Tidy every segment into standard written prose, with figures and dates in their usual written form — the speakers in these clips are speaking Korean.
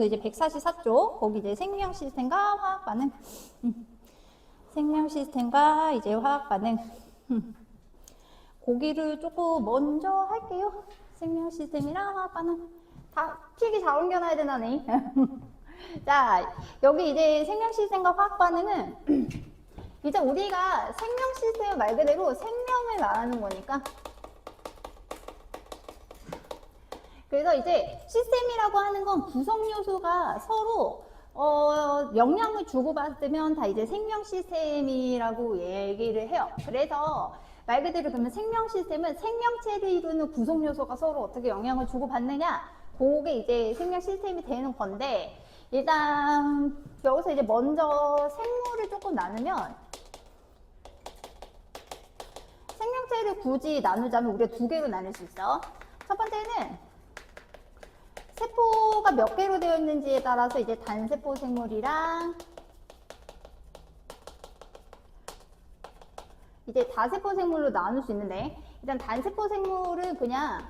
그리고 이제 144쪽 거기 이제 생명 시스템과 화학 반응. 생명 시스템과 이제 화학 반응. 거기를 조금 먼저 할게요. 생명 시스템이랑 화학 반응. 다 필기 잘 옮겨놔야 되나네. 자, 여기 이제 생명 시스템과 화학 반응은 이제 우리가 생명 시스템 말 그대로 생명을 말하는 거니까. 그래서 이제 시스템이라고 하는 건 구성 요소가 서로 영향을 주고받으면 다 이제 생명 시스템이라고 얘기를 해요. 그래서 말 그대로 그러면 생명 시스템은 생명체를 이루는 구성 요소가 서로 어떻게 영향을 주고받느냐, 그게 이제 생명 시스템이 되는 건데, 일단 여기서 이제 먼저 생물을 조금 나누면, 생명체를 굳이 나누자면 우리가 두 개로 나눌 수 있어. 첫 번째는 세포가 몇 개로 되어 있는지에 따라서 이제 단세포 생물이랑 이제 다세포 생물로 나눌 수 있는데, 일단 단세포 생물은 그냥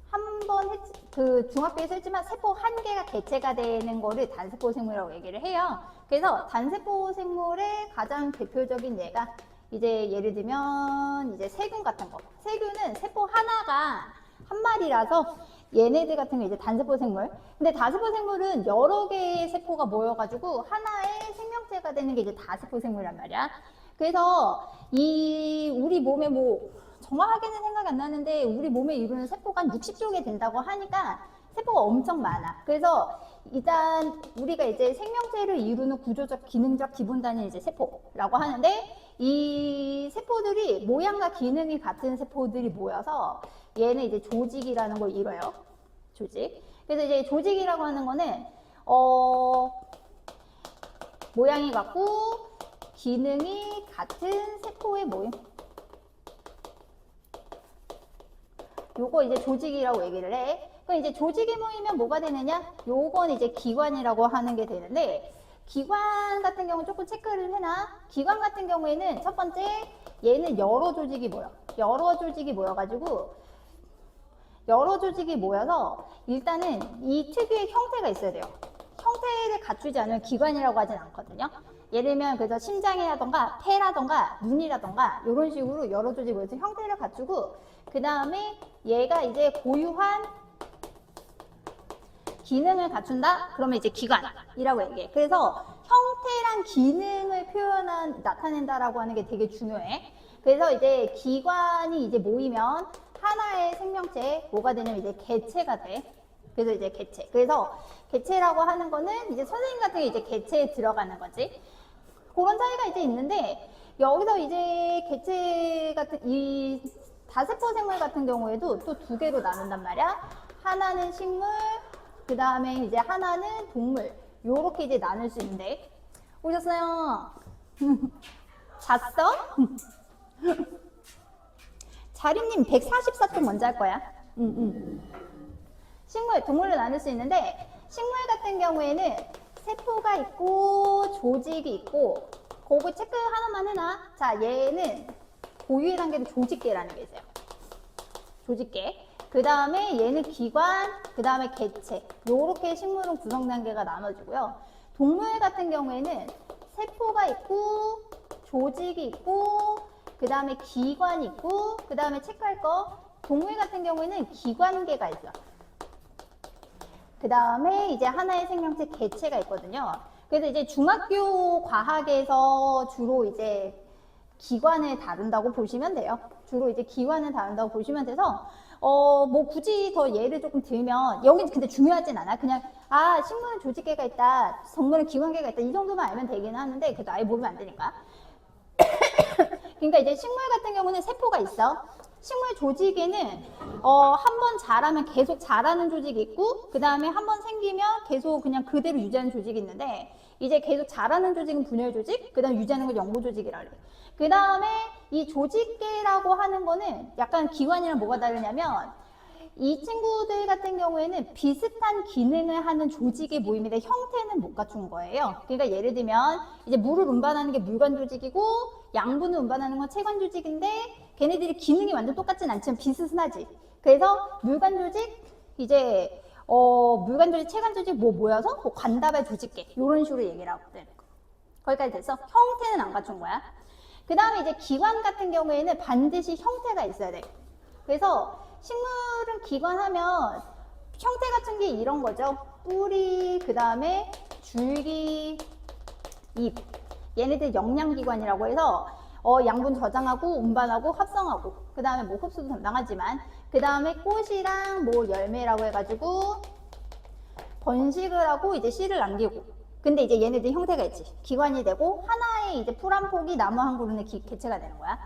한번 그 중학교에서 했지만 세포 한 개가 개체가 되는 거를 단세포 생물이라고 얘기를 해요. 그래서 단세포 생물의 가장 대표적인 예가 이제 예를 들면 이제 세균 같은 거. 세균은 세포 하나가 한 마리라서 얘네들 같은 게 이제 단세포 생물. 근데 다세포 생물은 여러 개의 세포가 모여가지고 하나의 생명체가 되는 게 이제 다세포 생물이란 말이야. 그래서 우리 몸에 뭐 정확하게는 생각이 안 나는데 우리 몸에 이루는 세포가 한 60조 개 된다고 하니까 세포가 엄청 많아. 그래서 일단 우리가 이제 생명체를 이루는 구조적, 기능적 기본 단위는 이제 세포라고 하는데, 이 세포들이 모양과 기능이 같은 세포들이 모여서 얘는 이제 조직이라는 걸 이뤄요. 조직. 그래서 이제 조직이라고 하는 거는 모양이 같고 기능이 같은 세포의 모임. 요거 이제 조직이라고 얘기를 해. 그럼 이제 조직이 모이면 뭐가 되느냐? 요건 이제 기관이라고 하는 게 되는데, 기관 같은 경우는 조금 체크를 해놔. 기관 같은 경우에는 첫 번째, 얘는 여러 조직이 모여. 여러 조직이 모여가지고, 여러 조직이 모여서 일단은 이 특유의 형태가 있어야 돼요. 형태를 갖추지 않으면 기관이라고 하진 않거든요. 예를 들면 그래서 심장이라던가 폐라던가 눈이라던가 이런 식으로 여러 조직이 모여서 형태를 갖추고, 그 다음에 얘가 이제 고유한 기능을 갖춘다? 그러면 이제 기관이라고 얘기해. 그래서 형태랑 기능을 나타낸다라고 하는 게 되게 중요해. 그래서 이제 기관이 이제 모이면 하나의 생명체, 뭐가 되냐면 이제 개체가 돼. 그래서 이제 개체. 그래서 개체라고 하는 거는 이제 선생님 같은 게 이제 개체에 들어가는 거지. 그런 차이가 이제 있는데, 여기서 이제 개체 같은, 이 다세포 생물 같은 경우에도 또 두 개로 나눈단 말이야. 하나는 식물, 그 다음에 이제 하나는 동물. 요렇게 이제 나눌 수 있는데. 오셨어요? 잤어? 자림님 144쪽 먼저 할 거야. 식물, 동물로 나눌 수 있는데, 식물 같은 경우에는 세포가 있고 조직이 있고, 그거 체크 하나만 해놔. 자, 얘는 고유의 단계로 조직계라는 게 있어요. 조직계. 그 다음에 얘는 기관, 그 다음에 개체. 요렇게 식물은 구성 단계가 나눠지고요. 동물 같은 경우에는 세포가 있고 조직이 있고 그 다음에 기관이 있고, 그 다음에 체크할 거, 동물 같은 경우에는 기관계가 있어. 그 다음에 이제 하나의 생명체 개체가 있거든요. 그래서 이제 중학교 과학에서 주로 이제 기관을 다룬다고 보시면 돼요. 주로 이제 기관을 다룬다고 보시면 돼서, 뭐 굳이 더 예를 조금 들면, 여긴 근데 중요하진 않아. 그냥, 식물은 조직계가 있다, 동물은 기관계가 있다, 이 정도만 알면 되긴 하는데, 그래도 아예 모르면 안 되니까. 그러니까 이제 식물 같은 경우는 세포가 있어. 식물 조직에는 한 번 자라면 계속 자라는 조직이 있고, 그 다음에 한 번 생기면 계속 그냥 그대로 유지하는 조직이 있는데, 이제 계속 자라는 조직은 분열 조직, 그 다음에 유지하는 건 영구 조직이라 그래. 그 다음에 이 조직계라고 하는 거는 약간 기관이랑 뭐가 다르냐면, 이 친구들 같은 경우에는 비슷한 기능을 하는 조직의 모임인데 형태는 못 갖춘 거예요. 그러니까 예를 들면 이제 물을 운반하는 게 물관 조직이고, 양분을 운반하는 건 체관 조직인데, 걔네들이 기능이 완전 똑같진 않지만 비슷하지. 그래서 물관 조직, 이제 물관 조직, 체관 조직 뭐 모여서 뭐 관다발 조직계 이런 식으로 얘기를 하거든. 거기까지 됐어. 형태는 안 갖춘 거야. 그 다음에 이제 기관 같은 경우에는 반드시 형태가 있어야 돼. 그래서 식물은 기관하면 형태 같은 게 이런 거죠. 뿌리, 그 다음에 줄기, 잎. 얘네들 영양기관이라고 해서 양분 저장하고 운반하고 합성하고 그 다음에 뭐 흡수도 담당하지만 그 다음에 꽃이랑 뭐 열매라고 해가지고 번식을 하고 이제 씨를 남기고 근데 이제 얘네들 형태가 있지. 기관이 되고 하나의 이제 풀 한 폭이 나무 한 그루의 개체가 되는 거야.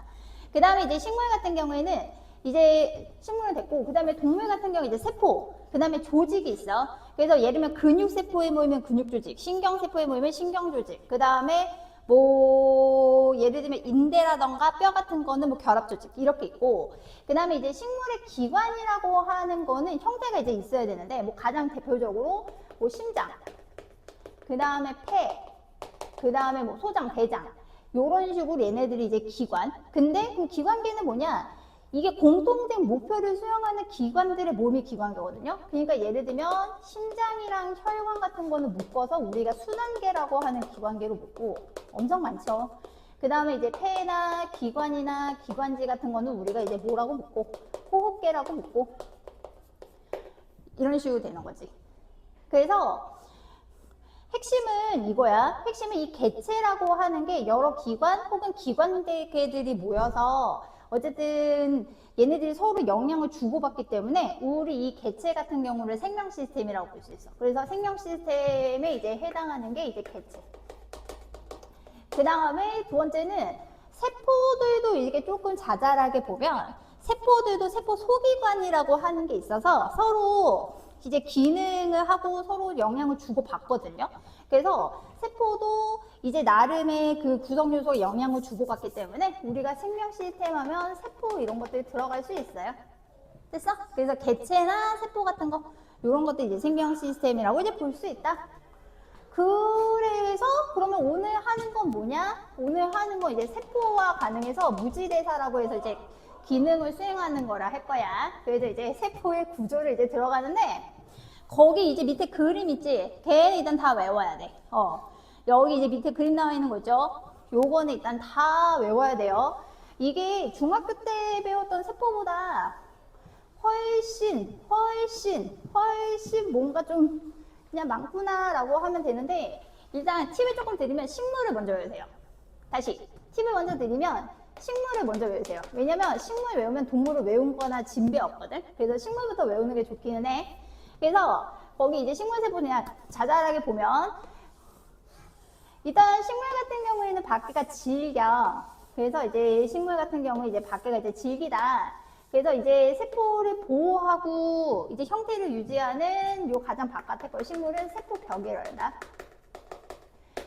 그 다음에 이제 식물 같은 경우에는 이제 식물은 됐고 그 다음에 동물 같은 경우 이제 세포 그 다음에 조직이 있어. 그래서 예를 들면 근육세포에 모이면 근육조직, 신경세포에 모이면 신경조직, 그 다음에 뭐 예를 들면 인대라던가 뼈 같은 거는 뭐 결합조직 이렇게 있고 그 다음에 이제 식물의 기관이라고 하는 거는 형태가 이제 있어야 되는데 뭐 가장 대표적으로 뭐 심장, 그 다음에 폐, 그 다음에 뭐 소장, 대장 요런 식으로 얘네들이 이제 기관. 근데 그 기관계는 뭐냐? 이게 공통된 목표를 수행하는 기관들의 몸이 기관계거든요. 그러니까 예를 들면 심장이랑 혈관 같은 거는 묶어서 우리가 순환계라고 하는 기관계로 묶고 엄청 많죠. 그 다음에 이제 폐나 기관이나 기관지 같은 거는 우리가 이제 뭐라고 묶고 호흡계라고 묶고 이런 식으로 되는 거지. 그래서 핵심은 이거야. 핵심은 이 개체라고 하는 게 여러 기관 혹은 기관계들이 모여서 어쨌든 얘네들이 서로 영향을 주고받기 때문에 우리 이 개체 같은 경우를 생명 시스템이라고 볼 수 있어. 그래서 생명 시스템에 이제 해당하는 게 이제 개체. 그 다음에 두 번째는 세포들도 이게 조금 자잘하게 보면 세포들도 세포 소기관이라고 하는 게 있어서 서로 이제 기능을 하고 서로 영향을 주고받거든요. 그래서 세포도 이제 나름의 그 구성 요소에 영향을 주고받기 때문에 우리가 생명 시스템 하면 세포 이런 것들이 들어갈 수 있어요. 됐어? 그래서 개체나 세포 같은 거 이런 것들 이제 생명 시스템이라고 이제 볼 수 있다. 그래서 그러면 오늘 하는 건 뭐냐? 오늘 하는 건 이제 세포와 가능해서 무지대사라고 해서 이제 기능을 수행하는 거라 할 거야. 그래서 이제 세포의 구조를 이제 들어가는데 거기 이제 밑에 그림 있지? 걔는 일단 다 외워야 돼. 여기 이제 밑에 그림 나와 있는 거죠? 요거는 일단 다 외워야 돼요. 이게 중학교 때 배웠던 세포보다 훨씬 뭔가 좀 그냥 많구나라고 하면 되는데 일단 팁을 조금 드리면 식물을 먼저 외우세요. 다시 팁을 먼저 드리면 식물을 먼저 외우세요. 왜냐면 식물 외우면 동물을 외운 거나 진배 없거든. 그래서 식물부터 외우는 게 좋기는 해. 그래서 거기 이제 식물세포 그냥 자잘하게 보면 일단 식물 같은 경우에는 밖에가 질겨. 그래서 이제 식물 같은 경우 이제 밖에가 이제 질기다. 그래서 이제 세포를 보호하고 이제 형태를 유지하는 요 가장 바깥에 걸 식물은 세포벽이라 한다.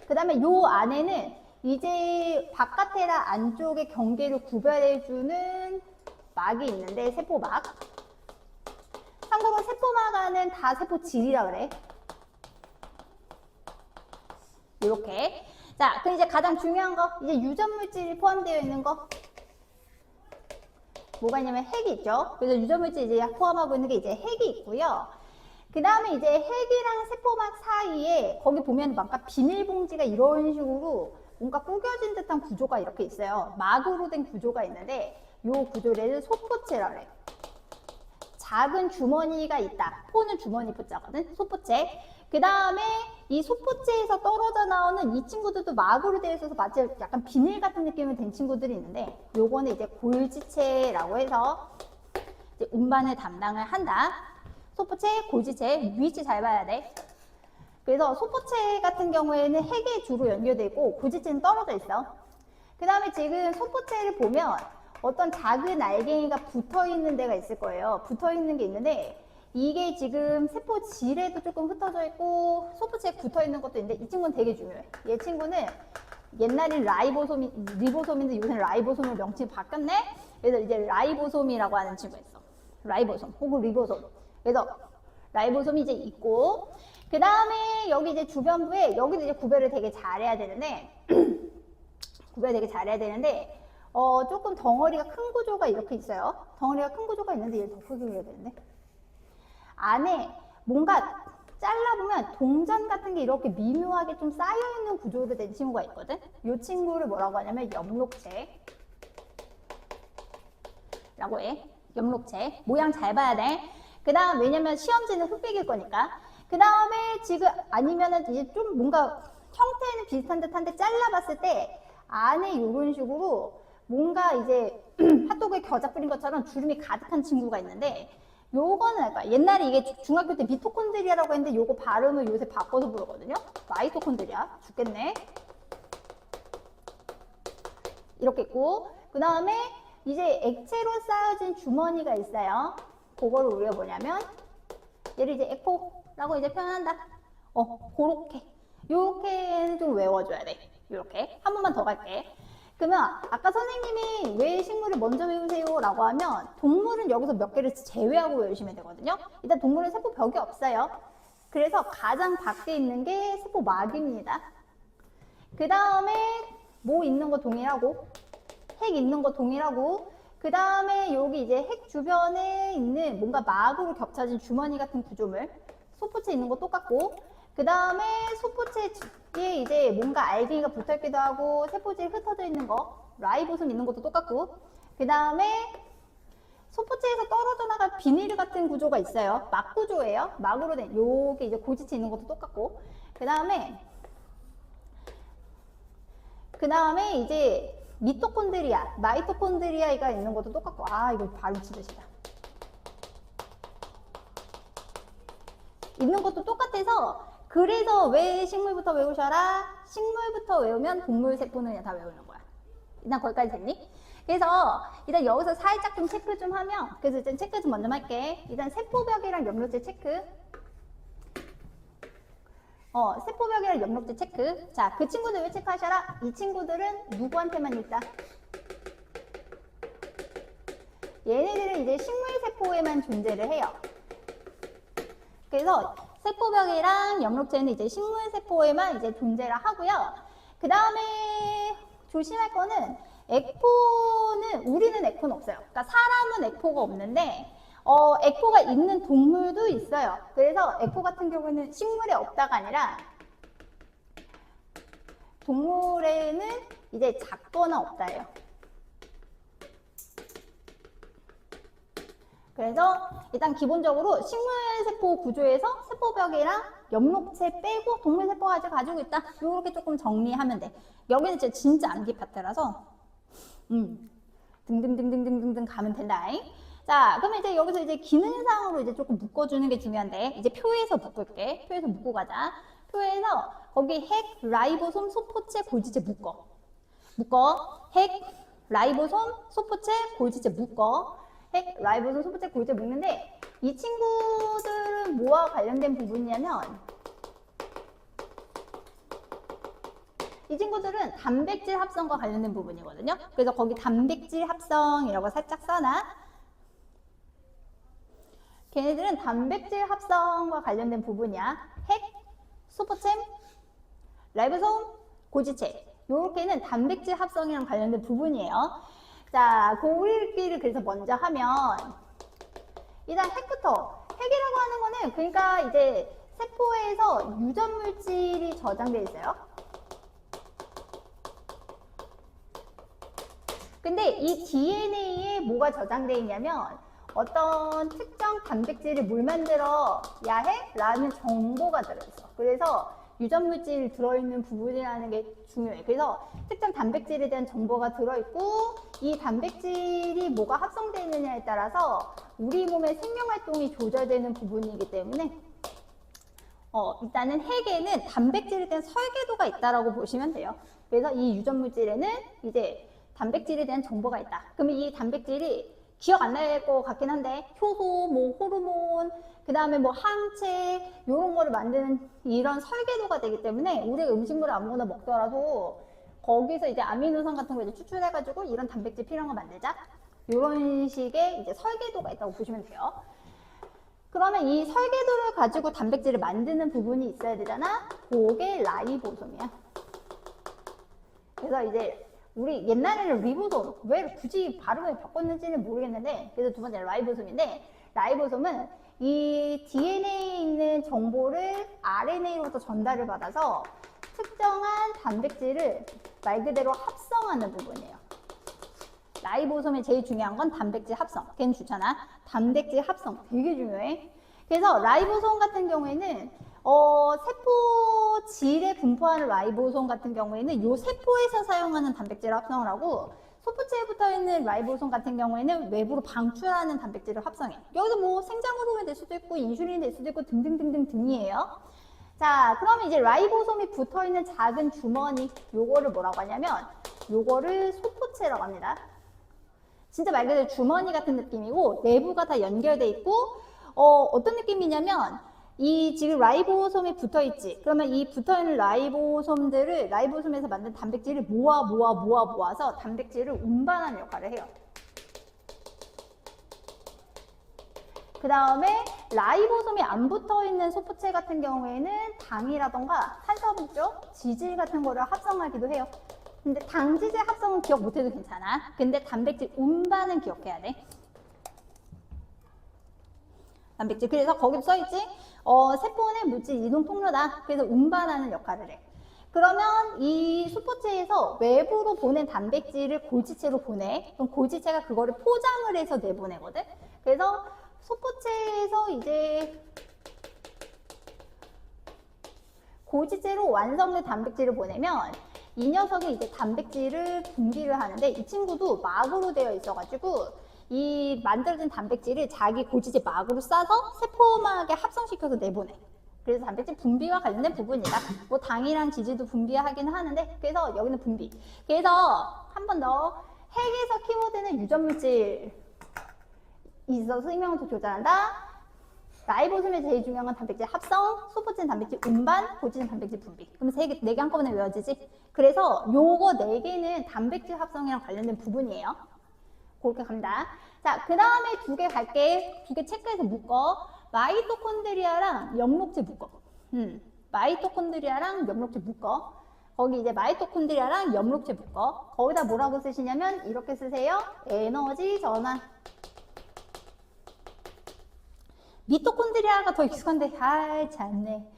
그 다음에 요 안에는 이제 바깥에랑 안쪽의 경계를 구별해주는 막이 있는데 세포막. 참고로 세포막 안은 다 세포질이라 그래. 이렇게. 자, 그럼 이제 가장 중요한 거 이제 유전물질이 포함되어 있는 거 뭐가 있냐면 핵이 있죠. 그래서 유전물질 이제 포함하고 있는 게 이제 핵이 있고요. 그 다음에 이제 핵이랑 세포막 사이에 거기 보면 뭔가 비닐봉지가 이런 식으로 뭔가 구겨진 듯한 구조가 이렇게 있어요. 막으로 된 구조가 있는데 이 구조를 소포체라 그래. 작은 주머니가 있다. 포는 주머니 포자거든. 소포체. 그 다음에 이 소포체에서 떨어져 나오는 이 친구들도 막으로 되어 있어서 마치 약간 비닐 같은 느낌이 된 친구들이 있는데 요거는 이제 골지체라고 해서 이제 운반을 담당을 한다. 소포체, 골지체, 위치 잘 봐야 돼. 그래서 소포체 같은 경우에는 핵에 주로 연결되어 있고 골지체는 떨어져 있어. 그 다음에 지금 소포체를 보면 어떤 작은 알갱이가 붙어 있는 데가 있을 거예요. 붙어 있는 게 있는데 이게 지금 세포질에도 조금 흩어져 있고 소포체에 붙어 있는 것도 있는데 이 친구는 되게 중요해. 얘 친구는 옛날엔 리보솜인데 요새는 라이보솜으로 명칭이 바뀌었네. 그래서 이제 라이보솜이라고 하는 친구가 있어. 라이보솜 혹은 리보솜. 그래서 라이보솜이 이제 있고 그 다음에 여기 이제 주변부에 여기도 이제 구별을 되게 잘해야 되는데 조금 덩어리가 큰 구조가 이렇게 있어요. 덩어리가 큰 구조가 있는데 얘를 더 크게 그려야 되는데 안에 뭔가 잘라보면 동전 같은 게 이렇게 미묘하게 좀 쌓여있는 구조로 된 친구가 있거든. 이 친구를 뭐라고 하냐면 엽록체 라고 해. 엽록체. 모양 잘 봐야 돼. 그 다음 왜냐면 시험지는 흑백일 거니까. 그 다음에 지금 아니면은 이제 좀 뭔가 형태는 비슷한 듯한데 잘라봤을 때 안에 이런 식으로 뭔가 이제 핫도그에 겨자 뿌린 것처럼 주름이 가득한 친구가 있는데 요거는 알 거야. 옛날에 이게 중학교 때 미토콘드리아라고 했는데 요거 발음을 요새 바꿔서 부르거든요. 마이토콘드리아. 죽겠네. 이렇게 있고 그 다음에 이제 액체로 쌓여진 주머니가 있어요. 그거를 우리가 뭐냐면 얘를 이제 에코라고 이제 표현한다. 그렇게 요렇게는 좀 외워줘야 돼. 요렇게 한 번만 더 갈게. 그러면 아까 선생님이 왜 식물을 먼저 외우세요 라고 하면 동물은 여기서 몇 개를 제외하고 외우시면 되거든요. 일단 동물은 세포벽이 없어요. 그래서 가장 밖에 있는 게 세포막입니다. 그 다음에 뭐 있는 거 동일하고 핵 있는 거 동일하고 그 다음에 여기 이제 핵 주변에 있는 뭔가 막으로 겹쳐진 주머니 같은 구조물 소포체 있는 거 똑같고 그 다음에 소포체에 이제 뭔가 알갱이가 붙어있기도 하고 세포질이 흩어져 있는 거 라이보솜 있는 것도 똑같고 그 다음에 소포체에서 떨어져 나갈 비닐 같은 구조가 있어요. 막 구조예요. 막으로 된 요게 이제 고지체 있는 것도 똑같고 그 다음에 이제 미토콘드리아, 마이토콘드리아가 있는 것도 똑같고 이거 바로 지르시다. 있는 것도 똑같아서 그래서 왜 식물부터 외우셔라? 식물부터 외우면 동물 세포는 그냥 다 외우는 거야. 일단 거기까지 됐니? 그래서 일단 여기서 살짝 좀 체크 좀 하면 그래서 일단 체크 좀 먼저 할게. 일단 세포벽이랑 엽록체 체크. 세포벽이랑 엽록체 체크. 자, 그 친구들 왜 체크하셔라? 이 친구들은 누구한테만 있다? 얘네들은 이제 식물세포에만 존재를 해요. 그래서 세포벽이랑 엽록체는 이제 식물세포에만 이제 존재를 하고요. 그 다음에 조심할 거는 우리는 에코는 없어요. 그러니까 사람은 에코가 없는데 에코가 있는 동물도 있어요. 그래서 에코 같은 경우는 식물에 없다가 아니라 동물에는 이제 작거나 없다예요. 그래서 일단 기본적으로 식물세포 구조에서 세포벽이랑 엽록체 빼고 동물세포가 가지고 있다. 이렇게 조금 정리하면 돼. 여기는 진짜 암기 파트라서 등등등등등등 가면 된다. 자, 그러면 이제 여기서 이제 기능상으로 이제 조금 묶어주는 게 중요한데 이제 표에서 묶을게. 표에서 묶고 가자. 표에서 거기 핵, 라이보솜, 소포체, 골지체 묶어. 핵, 라이보솜, 소포체, 골지체 묶어. 핵, 라이보솜, 소포체, 골지체 묶는데 이 친구들은 뭐와 관련된 부분이냐면 이 친구들은 단백질 합성과 관련된 부분이거든요. 그래서 거기 단백질 합성이라고 살짝 써놔. 걔네들은 단백질 합성과 관련된 부분이야. 핵, 소포체, 라이보솜, 고지체. 요렇게는 단백질 합성이랑 관련된 부분이에요. 자, 고일기를 그래서 먼저 하면 일단 핵부터. 핵이라고 하는 거는 그러니까 이제 세포에서 유전 물질이 저장되어 있어요. 근데 이 DNA에 뭐가 저장되어 있냐면 어떤 특정 단백질을 뭘 만들어야 해? 라는 정보가 들어있어. 그래서 유전물질 들어있는 부분이라는 게 중요해. 그래서 특정 단백질에 대한 정보가 들어있고 이 단백질이 뭐가 합성되어 있느냐에 따라서 우리 몸의 생명활동이 조절되는 부분이기 때문에 일단은 핵에는 단백질에 대한 설계도가 있다라고 보시면 돼요. 그래서 이 유전물질에는 이제 단백질에 대한 정보가 있다. 그러면 이 단백질이 기억 안 날 것 같긴 한데 효소, 뭐 호르몬, 그 다음에 뭐 항체 이런 거를 만드는 이런 설계도가 되기 때문에 우리가 음식물을 아무거나 먹더라도 거기서 이제 아미노산 같은 거 이제 추출해가지고 이런 단백질 필요한 거 만들자. 이런 식의 이제 설계도가 있다고 보시면 돼요. 그러면 이 설계도를 가지고 단백질을 만드는 부분이 있어야 되잖아. 그게 라이보솜이야. 그래서 이제 우리 옛날에는 리보솜, 왜 굳이 발음을 바꿨는지는 모르겠는데 그래서 두 번째 라이보솜인데 라이보솜은 이 DNA에 있는 정보를 RNA로부터 전달을 받아서 특정한 단백질을 말 그대로 합성하는 부분이에요. 라이보솜의 제일 중요한 건 단백질 합성. 걔는 좋잖아. 단백질 합성 되게 중요해. 그래서 라이보솜 같은 경우에는 세포 질에 분포하는 라이보솜 같은 경우에는 요 세포에서 사용하는 단백질 합성을 하고, 소포체에 붙어있는 라이보솜 같은 경우에는 외부로 방출하는 단백질을 합성해. 여기서 뭐 생장호르몬이 될 수도 있고 인슐린이 될 수도 있고 등등등등 등이에요. 자, 그러면 이제 라이보솜이 붙어있는 작은 주머니, 요거를 뭐라고 하냐면 요거를 소포체라고 합니다. 진짜 말 그대로 주머니 같은 느낌이고 내부가 다 연결돼 있고, 어떤 느낌이냐면 이 지금 라이보솜이 붙어있지. 그러면 이 붙어있는 라이보솜들을, 라이보솜에서 만든 단백질을 모아서 단백질을 운반하는 역할을 해요. 그 다음에 라이보솜이 안 붙어있는 소포체 같은 경우에는 당이라던가 탄수화물죠, 지질 같은 거를 합성하기도 해요. 근데 당지질 합성은 기억 못해도 괜찮아. 근데 단백질 운반은 기억해야 돼. 단백질. 그래서 거기도 써있지. 세포는 물질 이동 통로다. 그래서 운반하는 역할을 해. 그러면 이 소포체에서 외부로 보낸 단백질을 골지체로 보내. 그럼 골지체가 그거를 포장을 해서 내보내거든. 그래서 소포체에서 이제 골지체로 완성된 단백질을 보내면 이 녀석이 이제 단백질을 분비를 하는데, 이 친구도 막으로 되어 있어가지고 이 만들어진 단백질을 자기 골지체 막으로 싸서 세포막에 합성시켜서 내보내. 그래서 단백질 분비와 관련된 부분이다. 뭐 당이랑 지질도 분비하긴 하는데, 그래서 여기는 분비. 그래서 한 번 더, 핵에서 키워드는 유전물질 있어서 생명을 조절한다. 라이보솜의 제일 중요한 건 단백질 합성, 소포체는 단백질 운반, 골지체는 단백질 분비. 그럼 네 개 한꺼번에 외워지지? 그래서 요거 4개는 단백질 합성이랑 관련된 부분이에요. 그렇게 갑니다. 자, 그 다음에 2개 갈게. 2개 체크해서 묶어. 마이토콘드리아랑 엽록체 묶어. 마이토콘드리아랑 엽록체 묶어. 거기 이제 마이토콘드리아랑 엽록체 묶어. 거기다 뭐라고 쓰시냐면 이렇게 쓰세요. 에너지 전환. 미토콘드리아가 더 익숙한데 참네.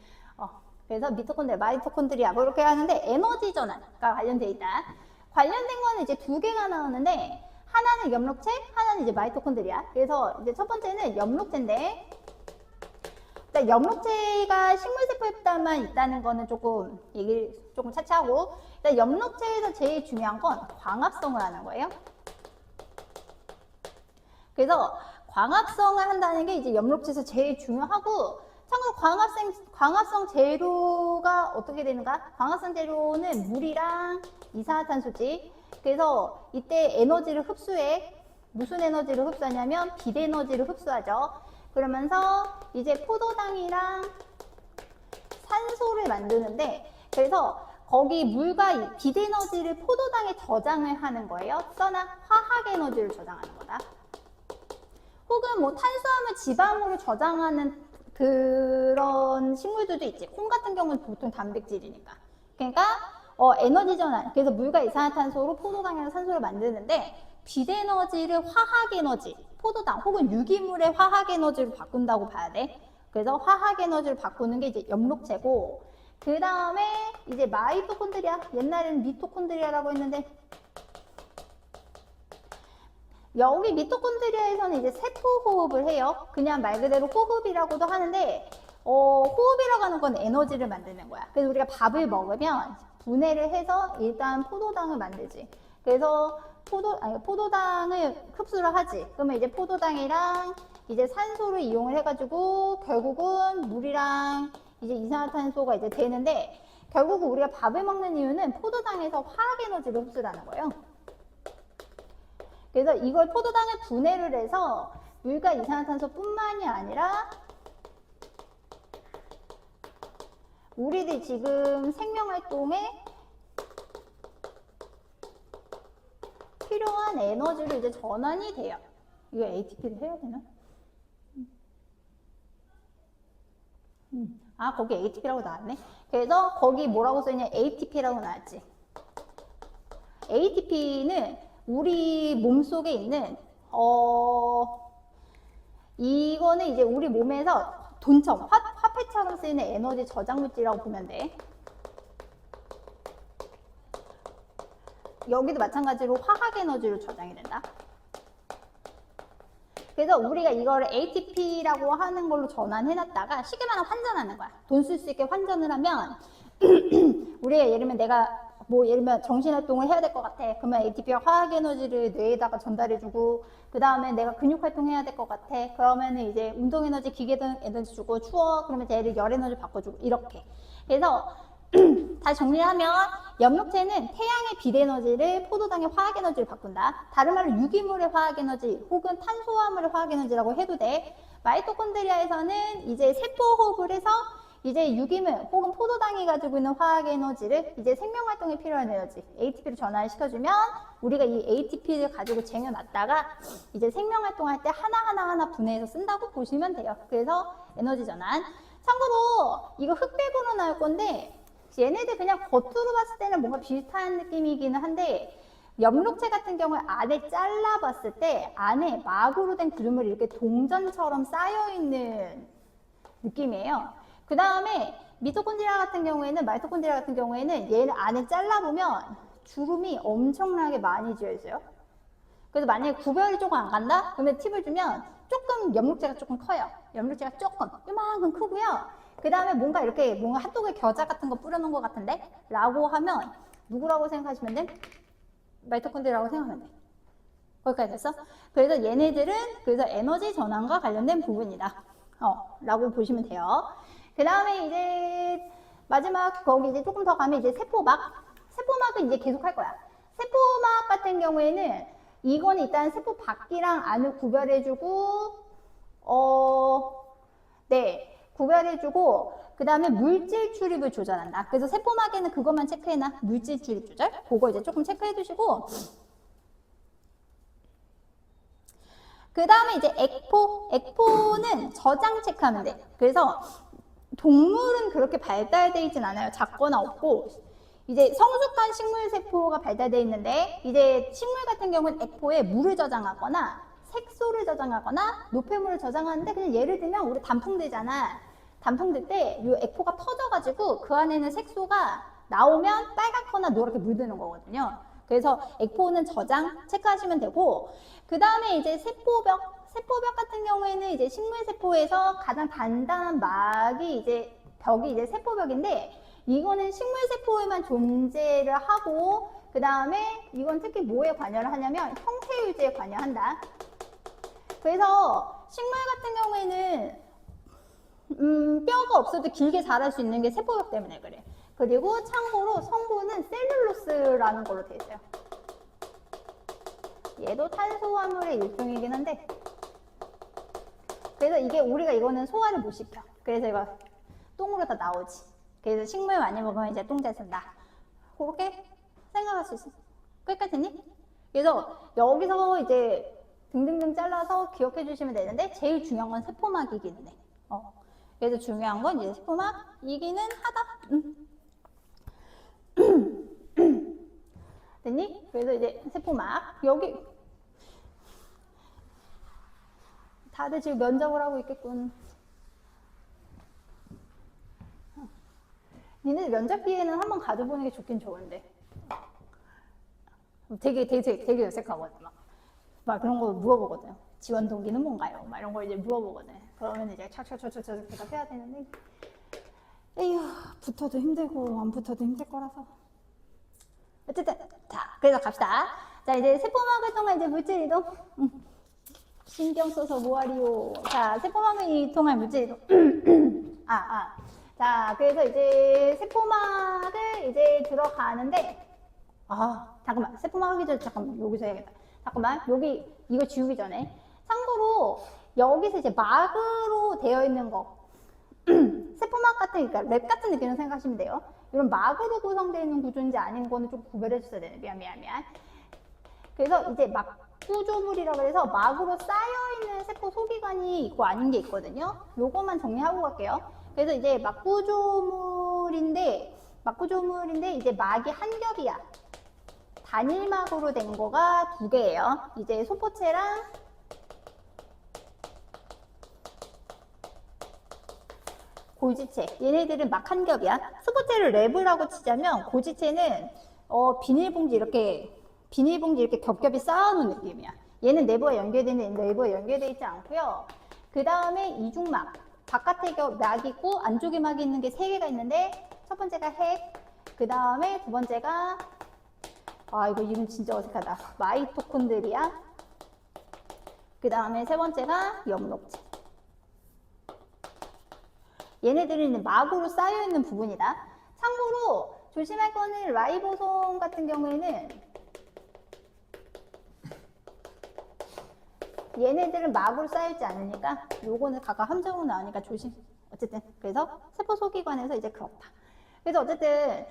그래서 미토콘드리아, 마이토콘드리아 뭐 이렇게 하는데 에너지 전환과 관련되어 있다. 관련된 거는 이제 2개가 나오는데, 하나는 엽록체, 하나는 이제 마이토콘드리아. 그래서 이제 첫 번째는 엽록체인데, 일단 엽록체가 식물세포에만 있다는 거는 조금 얘기를 조금 차치하고, 일단 엽록체에서 제일 중요한 건 광합성을 하는 거예요. 그래서 광합성을 한다는 게 이제 엽록체에서 제일 중요하고, 참고로 광합성 재료가 어떻게 되는가? 광합성 재료는 물이랑 이산화탄소지. 그래서 이때 에너지를 흡수해. 무슨 에너지를 흡수하냐면 빛에너지를 흡수하죠. 그러면서 이제 포도당이랑 산소를 만드는데, 그래서 거기 물과 빛에너지를 포도당에 저장을 하는 거예요. 써나 화학에너지를 저장하는 거다. 혹은 뭐 탄수화물, 지방으로 저장하는 그런 식물들도 있지. 콩 같은 경우는 보통 단백질이니까. 그러니까 에너지 전환. 그래서 물과 이산화탄소로 포도당이랑 산소를 만드는데, 빛에너지를 화학에너지, 포도당 혹은 유기물의 화학에너지로 바꾼다고 봐야 돼. 그래서 화학에너지를 바꾸는 게 이제 엽록체고, 그 다음에 이제 마이토콘드리아. 옛날에는 미토콘드리아라고 했는데, 여기 미토콘드리아에서는 이제 세포 호흡을 해요. 그냥 말 그대로 호흡이라고도 하는데, 호흡이라고 하는 건 에너지를 만드는 거야. 그래서 우리가 밥을 먹으면 분해를 해서 일단 포도당을 만들지. 그래서 포도당을 흡수를 하지. 그러면 이제 포도당이랑 이제 산소를 이용을 해가지고 결국은 물이랑 이제 이산화탄소가 이제 되는데, 결국은 우리가 밥을 먹는 이유는 포도당에서 화학에너지를 흡수하는 거예요. 그래서 이걸 포도당을 분해를 해서 물과 이산화탄소 뿐만이 아니라 우리들 지금 생명활동에 필요한 에너지로 이제 전환이 돼요. 이거 ATP를 해야 되나? 아, 거기 ATP라고 나왔네. 그래서 거기 뭐라고 써있냐? ATP라고 나왔지. ATP는 우리 몸속에 있는 이거는 이제 우리 몸에서 돈처럼 화폐처럼 쓰이는 에너지 저장 물질이라고 보면 돼. 여기도 마찬가지로 화학 에너지로 저장이 된다. 그래서 우리가 이거를 ATP라고 하는 걸로 전환해놨다가 시계만 환전하는 거야. 돈 쓸 수 있게 환전을 하면 우리가 예를 들면 내가 뭐 예를 들면 정신활동을 해야 될 것 같아. 그러면 ATP가 화학 에너지를 뇌에다가 전달해주고, 그 다음에 내가 근육활동 해야 될 것 같아. 그러면은 이제 운동 에너지, 기계 에너지 주고, 추워. 그러면 얘를 열 에너지 바꿔주고, 이렇게. 그래서 다시 정리를 하면 염록체는 태양의 빛 에너지를 포도당의 화학 에너지를 바꾼다. 다른 말로 유기물의 화학 에너지 혹은 탄수화물의 화학 에너지라고 해도 돼. 마이토콘드리아에서는 이제 세포호흡을 해서 이제 유기물 혹은 포도당이 가지고 있는 화학 에너지를 이제 생명활동에 필요한 에너지 ATP로 전환을 시켜주면 우리가 이 ATP를 가지고 쟁여놨다가 이제 생명활동할 때 하나하나 분해해서 쓴다고 보시면 돼요. 그래서 에너지 전환. 참고로 이거 흑백으로 나올 건데 얘네들 그냥 겉으로 봤을 때는 뭔가 비슷한 느낌이기는 한데 염록체 같은 경우에 안에 잘라봤을 때 안에 막으로 된 구조물이 이렇게 동전처럼 쌓여있는 느낌이에요. 그 다음에 마이토콘드리아 같은 경우에는 얘를 안에 잘라보면 주름이 엄청나게 많이 지어 있어요. 그래서 만약에 구별이 조금 안 간다? 그러면 팁을 주면 조금 염록체가 조금 커요. 염록체가 조금 이만큼 크고요. 그 다음에 뭔가 이렇게 뭔가 핫도그 겨자 같은 거 뿌려놓은 것 같은데? 라고 하면 누구라고 생각하시면 돼? 마이토콘드리아라고 생각하면 돼. 거기까지 됐어? 그래서 얘네들은 그래서 에너지 전환과 관련된 부분이다. 라고 보시면 돼요. 그 다음에 이제 마지막 거기 이제 조금 더 가면 이제 세포막은 이제 계속 할 거야. 세포막 같은 경우에는 이거는 일단 세포 밖이랑 안을 구별해주고 구별해주고 그 다음에 물질 출입을 조절한다. 그래서 세포막에는 그것만 체크해놔. 물질 출입 조절. 그거 이제 조금 체크해 두시고 그 다음에 이제 액포는 저장 체크하면 돼. 그래서 동물은 그렇게 발달되어 있진 않아요. 작거나 없고 이제 성숙한 식물 세포가 발달되어 있는데 이제 식물 같은 경우는 액포에 물을 저장하거나 색소를 저장하거나 노폐물을 저장하는데 그냥 예를 들면 우리 단풍들잖아. 단풍들 때 이 액포가 터져가지고 그 안에는 색소가 나오면 빨갛거나 노랗게 물드는 거거든요. 그래서 액포는 저장 체크하시면 되고 그 다음에 이제 세포벽 같은 경우에는 이제 식물 세포에서 가장 단단한 막이 이제 벽이 이제 세포벽인데 이거는 식물 세포에만 존재를 하고 그 다음에 이건 특히 뭐에 관여를 하냐면 형태 유지에 관여한다. 그래서 식물 같은 경우에는 뼈가 없어도 길게 자랄 수 있는 게 세포벽 때문에 그래. 그리고 참고로 성분은 셀룰로스라는 걸로 되어 있어요. 얘도 탄수화물의 일종이긴 한데 그래서 이게 우리가 이거는 소화를 못 시켜. 그래서 이거 똥으로 다 나오지. 그래서 식물 많이 먹으면 이제 똥 잘 쓴다. 그렇게 생각할 수 있어. 끝까지 됐니? 그래서 여기서 이제 등등등 잘라서 기억해 주시면 되는데 제일 중요한 건 세포막이기는 해. 그래서 중요한 건 이제 세포막이기는 하다. 됐니? 그래서 이제 세포막 여기 다들 지금 면접을 하고 있겠군. 니네 면접 기회는 한번 가져보는 게 좋긴 좋은데 되게 어색하거든. 막 그런 거 물어보거든. 지원 동기는 뭔가요? 막 이런 거 이제 물어보거든. 그러면 이제 착착착착착 대답해야 되는데 에휴 붙어도 힘들고 안 붙어도 힘들 거라서 어쨌든 자 그래서 갑시다. 자 이제 세포막을 통한 이제 물질 이동 신경 써서 뭐하리요. 자 세포막을 이통한 물질 이동 자 그래서 이제 세포막을 이제 들어가는데 잠깐만 세포막 하기 전에 잠깐만 여기서 해야겠다. 잠깐만 여기 이거 지우기 전에 참고로 여기서 이제 막으로 되어 있는 거 세포막 같은 그러니까 랩 같은 느낌으로 생각하시면 돼요. 이런 막으로 구성되어 있는 구조인지 아닌 거는 좀 구별해 주셔야 되네. 미안. 그래서 이제 막구조물이라고 해서 막으로 쌓여있는 세포 소기관이 있고 아닌 게 있거든요. 요거만 정리하고 갈게요. 그래서 이제 막구조물인데 이제 막이 한 겹이야. 단일막으로 된 거가 두 개예요. 이제 소포체랑 골지체. 얘네들은 막 한 겹이야. 스포체를 랩이라고 치자면 골지체는 비닐봉지 이렇게 겹겹이 쌓아놓은 느낌이야. 얘는 내부와 연결되어 있는데 내부와 연결되어 있지 않고요. 그 다음에 이중막. 바깥에 막 있고 안쪽에 막 있는 게 3개가 있는데 첫 번째가 핵. 그 다음에 두 번째가 이거 이름 진짜 어색하다. 마이토콘드리아. 그 다음에 세 번째가 엽록체. 얘네들은 막으로 쌓여있는 부분이다. 참고로 조심할 거는 라이보솜 같은 경우에는 얘네들은 막으로 쌓여있지 않으니까 요거는 각각 함정으로 나오니까 조심. 어쨌든 그래서 세포 소기관에서 이제 그렇다. 그래서 어쨌든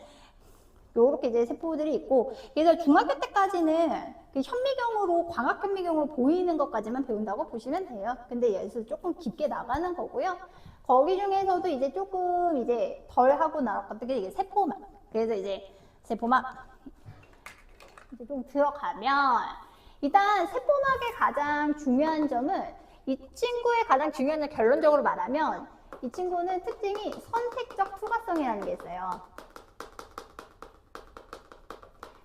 요렇게 이제 세포들이 있고, 그래서 중학교 때까지는 그 현미경으로, 광학현미경으로 보이는 것까지만 배운다고 보시면 돼요. 근데 여기서 조금 깊게 나가는 거고요. 거기 중에서도 이제 조금 이제 덜 하고 나왔던 게 이게 세포막. 그래서 이제 세포막 이제 좀 들어가면, 일단 세포막의 가장 중요한 점은, 이 친구의 가장 중요한 점 결론적으로 말하면, 이 친구는 특징이 선택적 투과성이라는 게 있어요.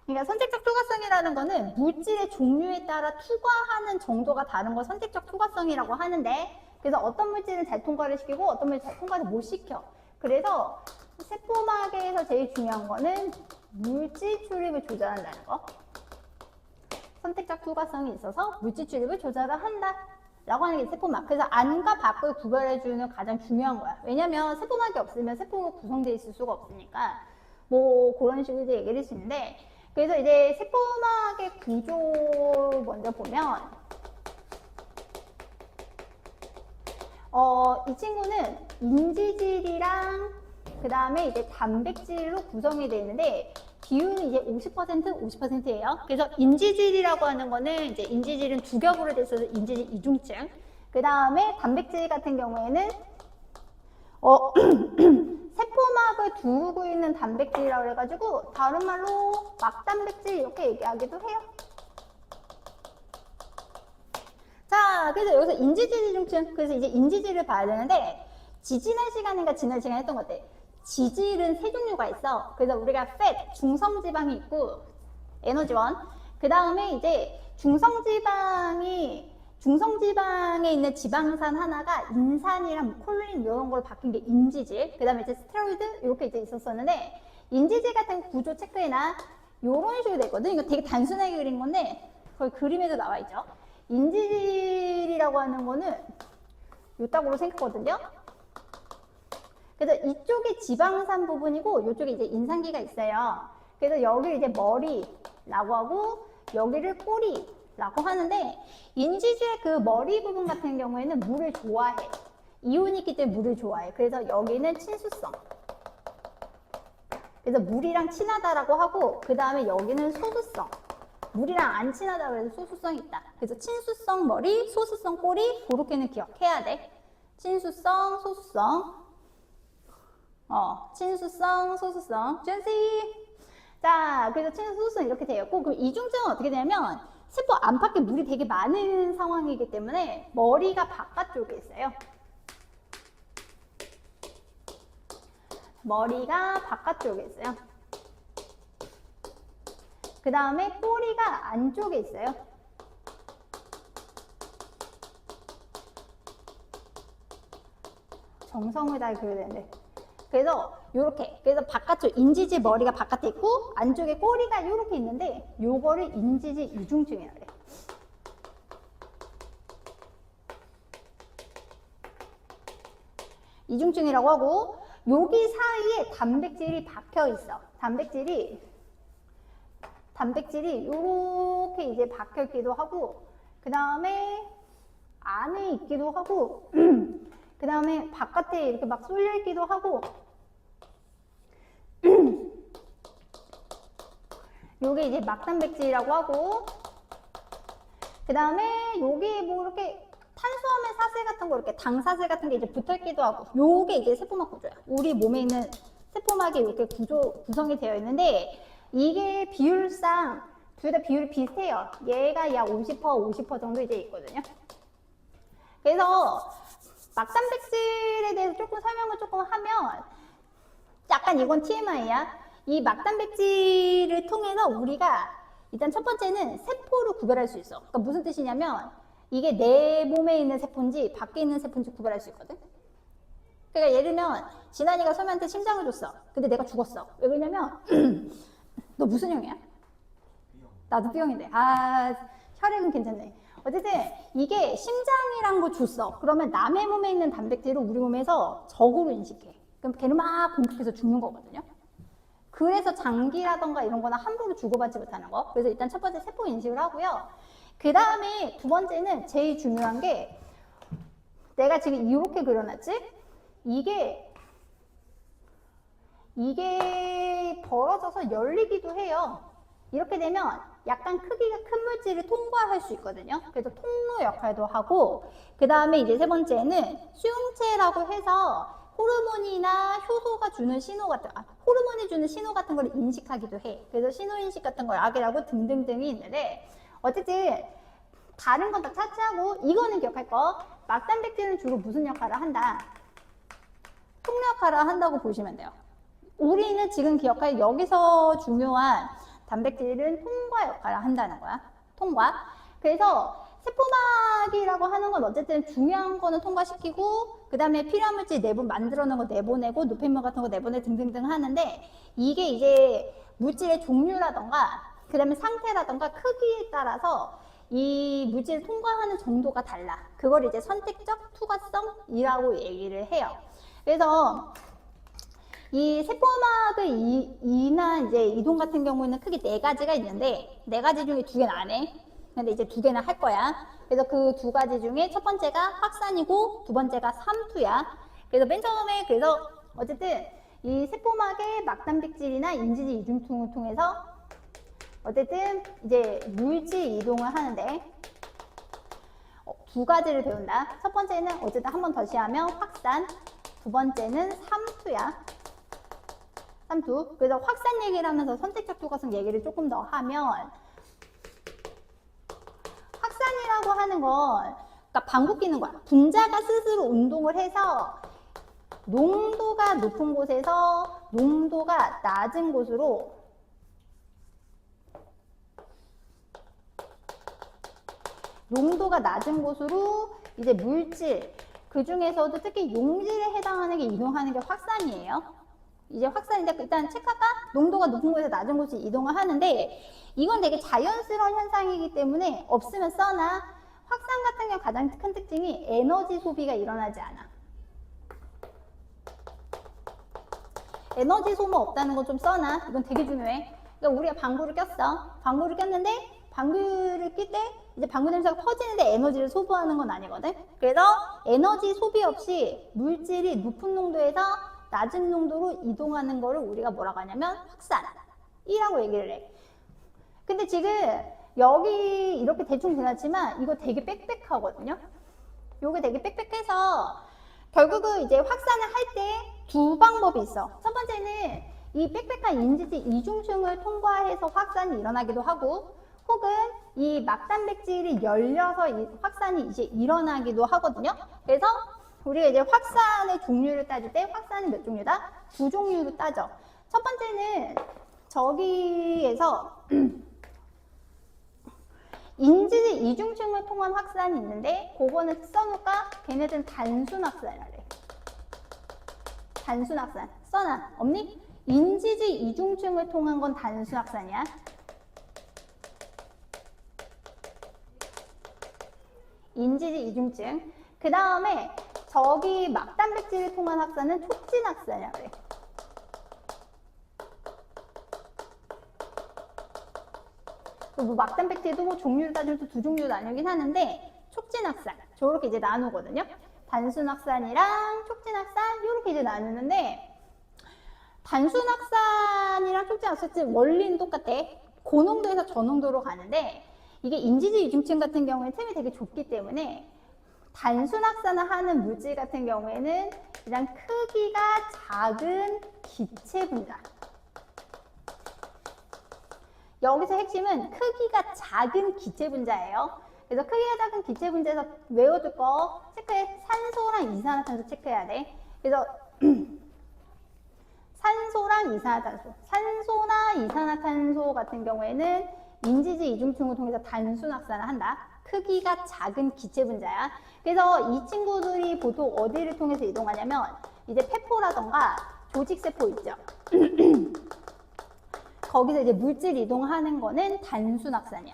그러니까 선택적 투과성이라는 거는 물질의 종류에 따라 투과하는 정도가 다른 걸 선택적 투과성이라고 하는데, 그래서 어떤 물질은 잘 통과를 시키고 어떤 물질은 잘 통과를 못 시켜. 그래서 세포막에서 제일 중요한 거는 물질 출입을 조절한다는 거. 선택적 투과성이 있어서 물질 출입을 조절을 한다 라고 하는 게 세포막. 그래서 안과 밖을 구별해주는 가장 중요한 거야. 왜냐면 세포막이 없으면 세포가 구성되어 있을 수가 없으니까 뭐 그런 식으로 이제 얘기를 해주는데, 그래서 이제 세포막의 구조 먼저 보면 이 친구는 인지질이랑 그 다음에 이제 단백질로 구성이 되어 있는데 비율은 이제 50%예요. 그래서 인지질이라고 하는 거는 이제 인지질은 두 겹으로 돼 있어서 인지질 이중층. 그 다음에 단백질 같은 경우에는 세포막을 두르고 있는 단백질이라고 해가지고 다른 말로 막단백질 이렇게 얘기하기도 해요. 자, 그래서 여기서 인지질 이중층. 그래서 이제 인지질을 봐야 되는데, 지난 시간에 했던 것 같아. 지질은 세 종류가 있어. 그래서 우리가 fat, 중성지방이 있고, 에너지원. 그 다음에 이제 중성지방에 있는 지방산 하나가 인산이랑 콜린 이런 걸로 바뀐 게 인지질. 그 다음에 이제 스테로이드 이렇게 이제 있었었는데, 인지질 같은 구조 체크해나 이런 식으로 돼 있거든. 이거 되게 단순하게 그린 건데 거의 그림에도 나와 있죠. 인지질이라고 하는 거는 요따구로 생겼거든요. 그래서 이쪽이 지방산 부분이고 이쪽에 이제 인산기가 있어요. 그래서 여기를 이제 머리라고 하고 여기를 꼬리라고 하는데, 인지질의 그 머리 부분 같은 경우에는 물을 좋아해. 이온이 있기 때문에 물을 좋아해. 그래서 여기는 친수성. 그래서 물이랑 친하다라고 하고, 그 다음에 여기는 소수성. 물이랑 안 친하다고 해서 소수성이 있다. 그래서 친수성 머리, 소수성 꼬리, 그렇게는 기억해야 돼. 친수성, 소수성. 친수성, 소수성. 준씨. 자, 그래서 친수, 소수성 이렇게 되어 있고, 그럼 이중증은 어떻게 되냐면, 세포 안팎에 물이 되게 많은 상황이기 때문에 머리가 바깥쪽에 있어요. 머리가 바깥쪽에 있어요. 그 다음에 꼬리가 안쪽에 있어요. 정성을 다해 그려야 되는데. 그래서 요렇게, 그래서 바깥쪽 인지질 머리가 바깥에 있고 안쪽에 꼬리가 요렇게 있는데, 요거를 인지질 이중증이라고 해요. 이중증이라고 하고, 여기 사이에 단백질이 박혀 있어. 단백질이 요렇게 이제 박혀 있기도 하고, 그 다음에 안에 있기도 하고, 그 다음에 바깥에 이렇게 막 쏠려 있기도 하고, 요게 이제 막단백질이라고 하고, 그 다음에 여기 뭐 이렇게 탄수화물 사슬 같은 거, 이렇게 당사슬 같은 게 이제 붙어 있기도 하고, 요게 이제 세포막 구조야. 우리 몸에 있는 세포막이 이렇게 구성이 되어 있는데, 이게 비율상 둘 다 비율이 비슷해요. 얘가 약 50% 정도 이제 있거든요. 그래서 막단백질에 대해서 조금 설명을 조금 하면 약간 이건 TMI야. 이 막단백질을 통해서 우리가 일단 첫 번째는 세포를 구별할 수 있어. 그러니까 무슨 뜻이냐면 이게 내 몸에 있는 세포인지 밖에 있는 세포인지 구별할 수 있거든. 그러니까 예를 들면 진환이가 소미한테 심장을 줬어. 근데 내가 죽었어. 왜 그러냐면 너 무슨 형이야? 나도 B형인데. 아, 혈액은 괜찮네. 어쨌든 이게 심장이란 거 줬어. 그러면 남의 몸에 있는 단백질을 우리 몸에서 적으로 인식해. 그럼 걔는 막 공격해서 죽는 거거든요. 그래서 장기라던가 이런 거나 함부로 주고받지 못하는 거. 그래서 일단 첫 번째 세포 인식을 하고요. 그 다음에 두 번째는 제일 중요한 게 내가 지금 이렇게 그려놨지? 이게 벌어져서 열리기도 해요. 이렇게 되면 약간 크기가 큰 물질을 통과할 수 있거든요. 그래서 통로 역할도 하고, 그 다음에 이제 세 번째는 수용체라고 해서 호르몬이나 효소가 주는 신호 같은, 호르몬이 주는 신호 같은 걸 인식하기도 해. 그래서 신호 인식 같은 걸 악이라고 등등등이 있는데, 어쨌든 다른 건 다 차치하고 이거는 기억할 거. 막단백질은 주로 무슨 역할을 한다? 통로 역할을 한다고 보시면 돼요. 우리는 지금 기억할 여기서 중요한 단백질은 통과 역할을 한다는 거야. 통과. 그래서 세포막이라고 하는 건 어쨌든 중요한 거는 통과시키고 그 다음에 필요한 물질 만들어놓은 거 내보내고 노폐물 같은 거 내보내 등등등 하는데 이게 이제 물질의 종류라던가 그 다음에 상태라던가 크기에 따라서 이 물질을 통과하는 정도가 달라. 그걸 이제 선택적 투과성이라고 얘기를 해요. 그래서 이 세포막의 이제 이동 같은 경우에는 크게 4가지가 있는데 4가지 중에 2개는 안 해. 근데 이제 2개는 할 거야. 그래서 그 2가지 중에 첫 번째가 확산이고 두 번째가 삼투야. 그래서 맨 처음에 그래서 어쨌든 이 세포막의 막단백질이나 인지지 이중통을 통해서 어쨌든 이제 물질 이동을 하는데 2가지를 배운다. 첫 번째는 어쨌든 한 번 다시 하면 확산, 두 번째는 삼투야. 삼투. 그래서 확산 얘기를 하면서 선택적 투과성 얘기를 조금 더 하면 확산이라고 하는 건 그러니까 방구 끼는 거야. 분자가 스스로 운동을 해서 농도가 높은 곳에서 농도가 낮은 곳으로 이제 물질 그 중에서도 특히 용질에 해당하는 게 이동하는 게 확산이에요. 이제 확산인데 일단 체크할까? 농도가 높은 곳에서 낮은 곳에 이동을 하는데 이건 되게 자연스러운 현상이기 때문에 없으면 써나. 확산 같은 경우 가장 큰 특징이 에너지 소비가 일어나지 않아. 에너지 소모 없다는 거 좀 써나. 이건 되게 중요해. 그러니까 우리가 방구를 꼈어. 방구를 꼈는데 방구를 낄 때 이제 방구 냄새가 퍼지는데 에너지를 소모하는 건 아니거든. 그래서 에너지 소비 없이 물질이 높은 농도에서 낮은 농도로 이동하는 거를 우리가 뭐라고 하냐면 확산이라고 얘기를 해. 근데 지금 여기 이렇게 대충 지났지만 이거 되게 빽빽하거든요. 요게 되게 빽빽해서 결국은 이제 확산을 할 때 2방법이 있어. 첫 번째는 이 빽빽한 인지지 이중층을 통과해서 확산이 일어나기도 하고 혹은 이 막단백질이 열려서 이 확산이 이제 일어나기도 하거든요. 그래서 우리가 이제 확산의 종류를 따질 때 확산이 몇 종류다? 2종류로 따져. 첫 번째는 저기에서 인지지 이중층을 통한 확산이 있는데 그거는 써놓을까? 걔네들은 단순 확산이래. 단순 확산. 써놔. 없니? 인지지 이중층을 통한 건 단순 확산이야. 인지지 이중층. 그 다음에 저기 막단백질을 통한 확산은 촉진 확산이라고 해. 뭐 막단백질도 뭐 종류를 따지면 또 2종류로 나뉘긴 하는데 촉진 확산 저렇게 이제 나누거든요. 단순 확산이랑 촉진 확산 이렇게 이제 나누는데 단순 확산이랑 촉진 확산 원리는 똑같아. 고농도에서 저농도로 가는데 이게 인지지 이중층 같은 경우에는 틈이 되게 좁기 때문에 단순 확산을 하는 물질 같은 경우에는 그냥 크기가 작은 기체 분자. 여기서 핵심은 크기가 작은 기체 분자예요. 그래서 크기가 작은 기체 분자에서 외워둘 거 체크해. 산소랑 이산화탄소 체크해야 돼. 그래서 산소랑 이산화탄소. 산소나 이산화탄소 같은 경우에는 인지지 이중층을 통해서 단순 확산을 한다. 크기가 작은 기체 분자야. 그래서 이 친구들이 보통 어디를 통해서 이동하냐면 이제 폐포라던가 조직세포 있죠. 거기서 이제 물질 이동하는 거는 단순 확산이야.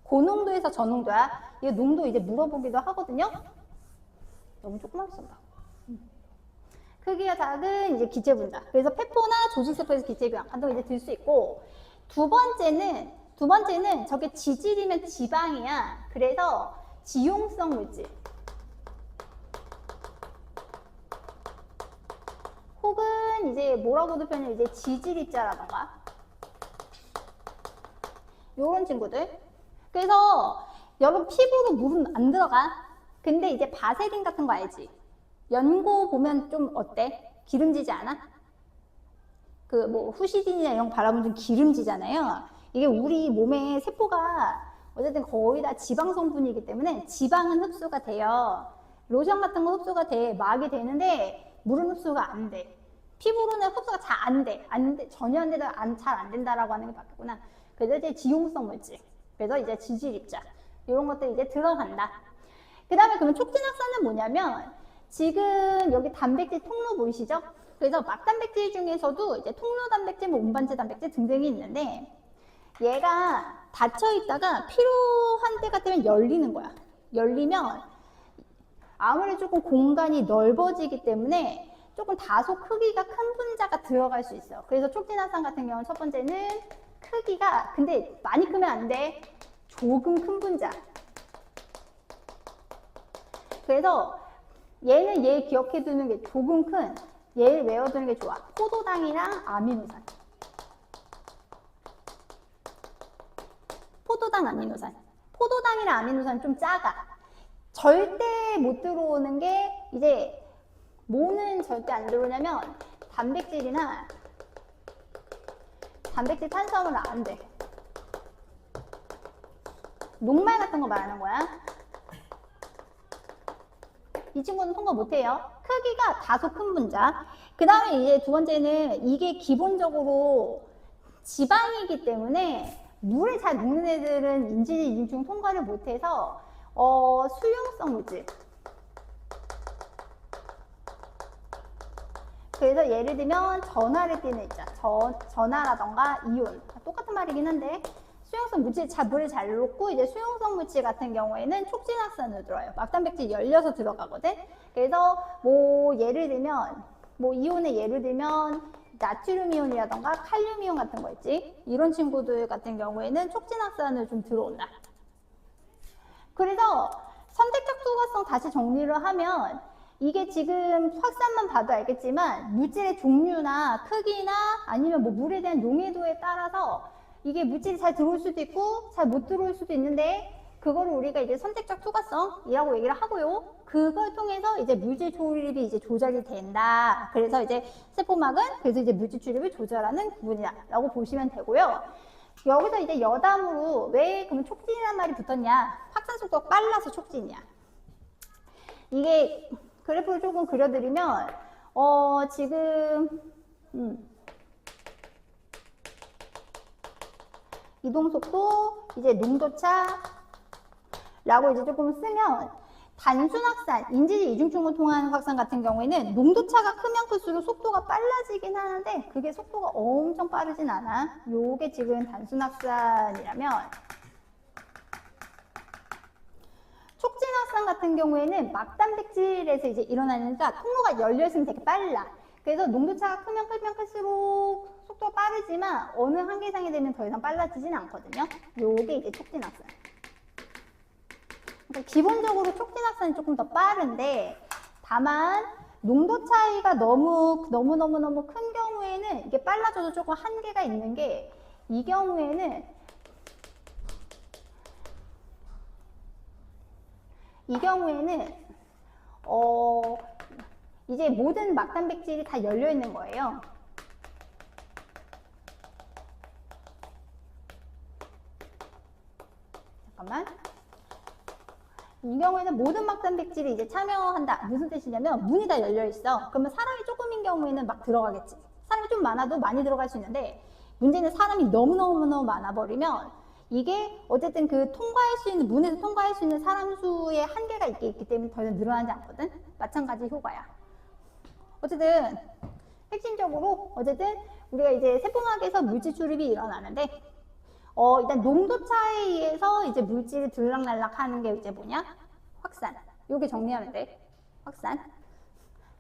고농도에서 저농도야. 이 농도 이제 물어보기도 하거든요. 너무 조그맣게 쓴다. 크기가 작은 이제 기체 분자. 그래서 폐포나 조직세포에서 기체 변화 같은 거 이제 들 수 있고, 두 번째는 저게 지질이면 지방이야. 그래서 지용성 물질. 혹은 이제 뭐라고도 표현해, 이제 지질 입자라던가 요런 친구들. 그래서 여러분 피부로 물은 안 들어가. 근데 이제 바세린 같은 거 알지? 연고 보면 좀 어때? 기름지지 않아? 그 뭐 후시딘이나 이런 거 바라보면 좀 기름지잖아요. 이게 우리 몸의 세포가 어쨌든 거의 다 지방 성분이기 때문에 지방은 흡수가 돼요. 로션 같은 거 흡수가 돼, 막이 되는데 물은 흡수가 안 돼. 피부로는 흡수가 잘 안 돼. 전혀 안 되다, 잘 안 된다라고 하는 게 바뀌구나. 그래서 이제 지용성 물질. 그래서 이제 지질 입자. 이런 것들이 이제 들어간다. 그 다음에 그러면 촉진확산은 뭐냐면, 지금 여기 단백질 통로 보이시죠? 그래서 막단백질 중에서도 이제 통로 단백질, 뭐 운반체 단백질 등등이 있는데, 얘가 닫혀 있다가 필요한 때가 되면 열리는 거야. 열리면 아무래도 조금 공간이 넓어지기 때문에 조금 다소 크기가 큰 분자가 들어갈 수 있어. 그래서 촉진확산 같은 경우는 첫 번째는 크기가, 근데 많이 크면 안 돼. 조금 큰 분자. 그래서 얘는 얘 기억해 두는 게 조금 큰, 얘를 외워두는 게 좋아. 포도당이랑 아미노산. 포도당, 아미노산. 포도당이랑 아미노산 좀 작아. 절대 못 들어오는 게, 이제 뭐는 절대 안 들어오냐면 단백질이나 단백질 탄수화물은 안 돼. 녹말 같은 거 말하는 거야. 이 친구는 통과 못해요. 크기가 다소 큰 분자. 그 다음에 이제 두 번째는 이게 기본적으로 지방이기 때문에 물에 잘 녹는 애들은 인지질 이중층 통과를 못해서 수용성 물질. 그래서 예를 들면 전하를 띠는 있자. 전하라던가 이온. 똑같은 말이긴 한데 수용성 물질, 물을 잘 녹고 이제 수용성 물질 같은 경우에는 촉진확산으로 들어와요. 막단백질 열려서 들어가거든. 그래서 뭐 예를 들면 뭐 이온의 예를 들면 나트륨 이온이라던가 칼륨 이온 같은 거 있지. 이런 친구들 같은 경우에는 촉진확산으로 좀 들어온다. 그래서 선택적 투과성 다시 정리를 하면 이게 지금 확산만 봐도 알겠지만 물질의 종류나 크기나 아니면 뭐 물에 대한 용해도에 따라서 이게 물질이 잘 들어올 수도 있고 잘 못 들어올 수도 있는데, 그거를 우리가 이제 선택적 투과성이라고 얘기를 하고요. 그걸 통해서 이제 물질 출입이 이제 조절이 된다. 그래서 이제 세포막은 그래서 이제 물질 출입을 조절하는 부분이다라고 보시면 되고요. 여기서 이제 여담으로 왜 그러면 촉진이라는 말이 붙었냐? 확산 속도가 빨라서 촉진이야. 이게 그래프를 조금 그려드리면 지금 이동속도, 이제 농도차라고 이제 조금 쓰면 단순 확산, 인지질 이중층을 통한 확산 같은 경우에는 농도차가 크면 클수록 속도가 빨라지긴 하는데 그게 속도가 엄청 빠르진 않아. 요게 지금 단순 확산이라면, 촉진 확산 같은 경우에는 막단백질에서 이제 일어나니까 통로가 열려있으면 되게 빨라. 그래서 농도차가 크면 클수록 속도가 빠르지만 어느 한계 이상이 되면 더 이상 빨라지진 않거든요. 요게 이제 촉진 확산. 그러니까 기본적으로 촉진 확산이 조금 더 빠른데, 다만 농도 차이가 너무 큰 경우에는 이게 빨라져도 조금 한계가 있는 게, 이 경우에는 이제 모든 막단백질이 다 열려 있는 거예요. 잠깐만. 이 경우에는 모든 막 단백질이 이제 참여한다. 무슨 뜻이냐면 문이 다 열려 있어. 그러면 사람이 조금인 경우에는 막 들어가겠지. 사람이 좀 많아도 많이 들어갈 수 있는데 문제는 사람이 너무너무 많아 버리면 이게 어쨌든 그 통과할 수 있는 문에서 통과할 수 있는 사람 수의 한계가 있기 때문에 더 이상 늘어나지 않거든. 마찬가지 효과야. 어쨌든 핵심적으로 어쨌든 우리가 이제 세포막에서 물질 출입이 일어나는데 일단 농도 차에 의해서 이제 물질이 들락날락 하는 게 이제 뭐냐? 확산. 요게 정리하면 돼. 확산.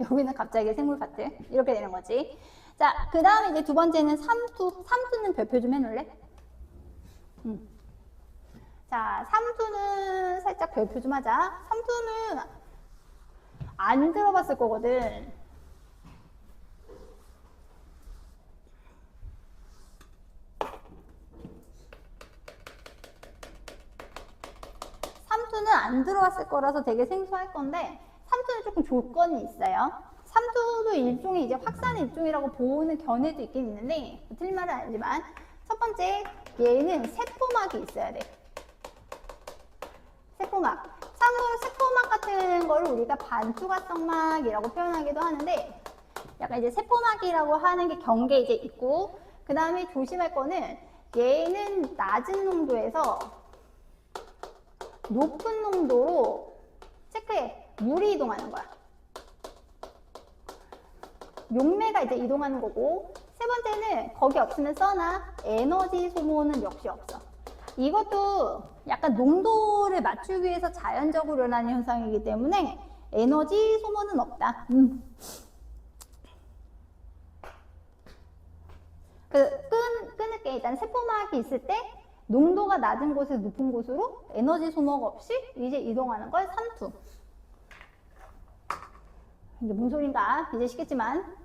여기는 갑자기 생물 파트. 이렇게 되는 거지. 자, 그 다음에 이제 두 번째는 삼투. 삼투는 별표 좀 해놓을래? 자, 삼투는 살짝 별표 좀 하자. 삼투는 안 들어봤을 거거든. 삼투는 안 들어왔을 거라서 되게 생소할 건데 삼투는 조금 조건이 있어요. 삼투도 일종의 이제 확산의 일종이라고 보는 견해도 있긴 있는데 틀린 말은 아니지만 첫 번째 얘는 세포막이 있어야 돼. 세포막. 참고로 세포막 같은 걸 우리가 반투과성막이라고 표현하기도 하는데 약간 이제 세포막이라고 하는 게 경계 이제 있고 그 다음에 조심할 거는 얘는 낮은 농도에서 높은 농도로 체크해. 물이 이동하는 거야. 용매가 이제 이동하는 거고 세 번째는 거기 없으면 써나 에너지 소모는 역시 없어. 이것도 약간 농도를 맞추기 위해서 자연적으로 일어나는 현상이기 때문에 에너지 소모는 없다. 끊을게. 일단 세포막이 있을 때 농도가 낮은 곳에서 높은 곳으로 에너지 소모가 없이 이제 이동하는 걸 삼투. 이게 뭔 소린가 이제 시겠지만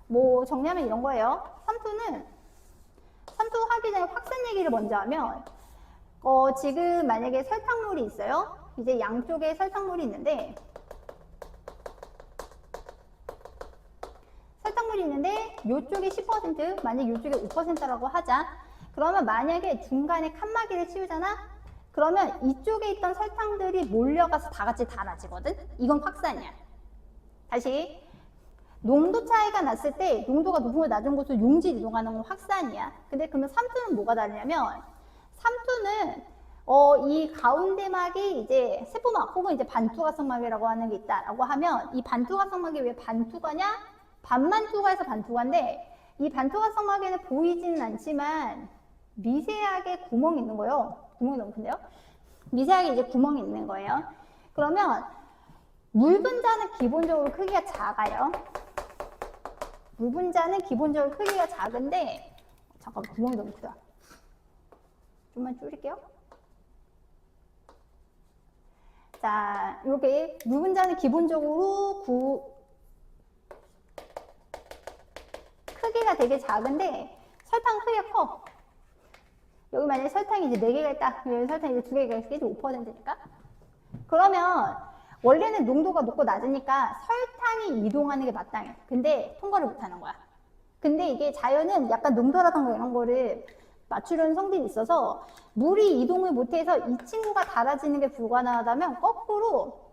뭐 정리하면 이런 거예요. 삼투 하기 전에 확산 얘기를 먼저 하면 지금 만약에 설탕물이 있어요. 이제 양쪽에 설탕물이 있는데 이쪽에 10% 만약 이쪽에 5%라고 하자. 그러면 만약에 중간에 칸막이를 치우잖아. 그러면 이쪽에 있던 설탕들이 몰려가서 다 같이 달아지거든. 이건 확산이야. 다시 농도 차이가 났을 때 농도가 높은 거 낮은 곳으로 용질 이동하는 건 확산이야. 근데 그러면 삼투는 뭐가 다르냐면 삼투는 이 가운데 막이 이제 세포막 혹은 이제 반투과성막이라고 하는 게 있다라고 하면 이 반투과성막이 왜 반투과냐? 반만 투과해서 반투과인데 이 반투과성막에는 보이지는 않지만 미세하게 구멍이 있는 거예요. 구멍이 너무 큰데요? 미세하게 이제 구멍이 있는 거예요. 그러면 물 분자는 기본적으로 크기가 작아요. 물 분자는 기본적으로 크기가 작은데 잠깐 구멍이 너무 크다. 좀만 줄일게요. 자, 이렇게 물 분자는 기본적으로 크기가 되게 작은데 설탕 크기가 커. 여기 만약에 설탕이 이제 4개가 있다. 여기 설탕이 이제 2개가 있으니까 5%니까. 그러면 원래는 농도가 높고 낮으니까 설탕이 이동하는 게 마땅해. 근데 통과를 못하는 거야. 근데 이게 자연은 약간 농도라던가 이런 거를 맞추려는 성질이 있어서 물이 이동을 못해서 이 친구가 달아지는 게 불가능하다면 거꾸로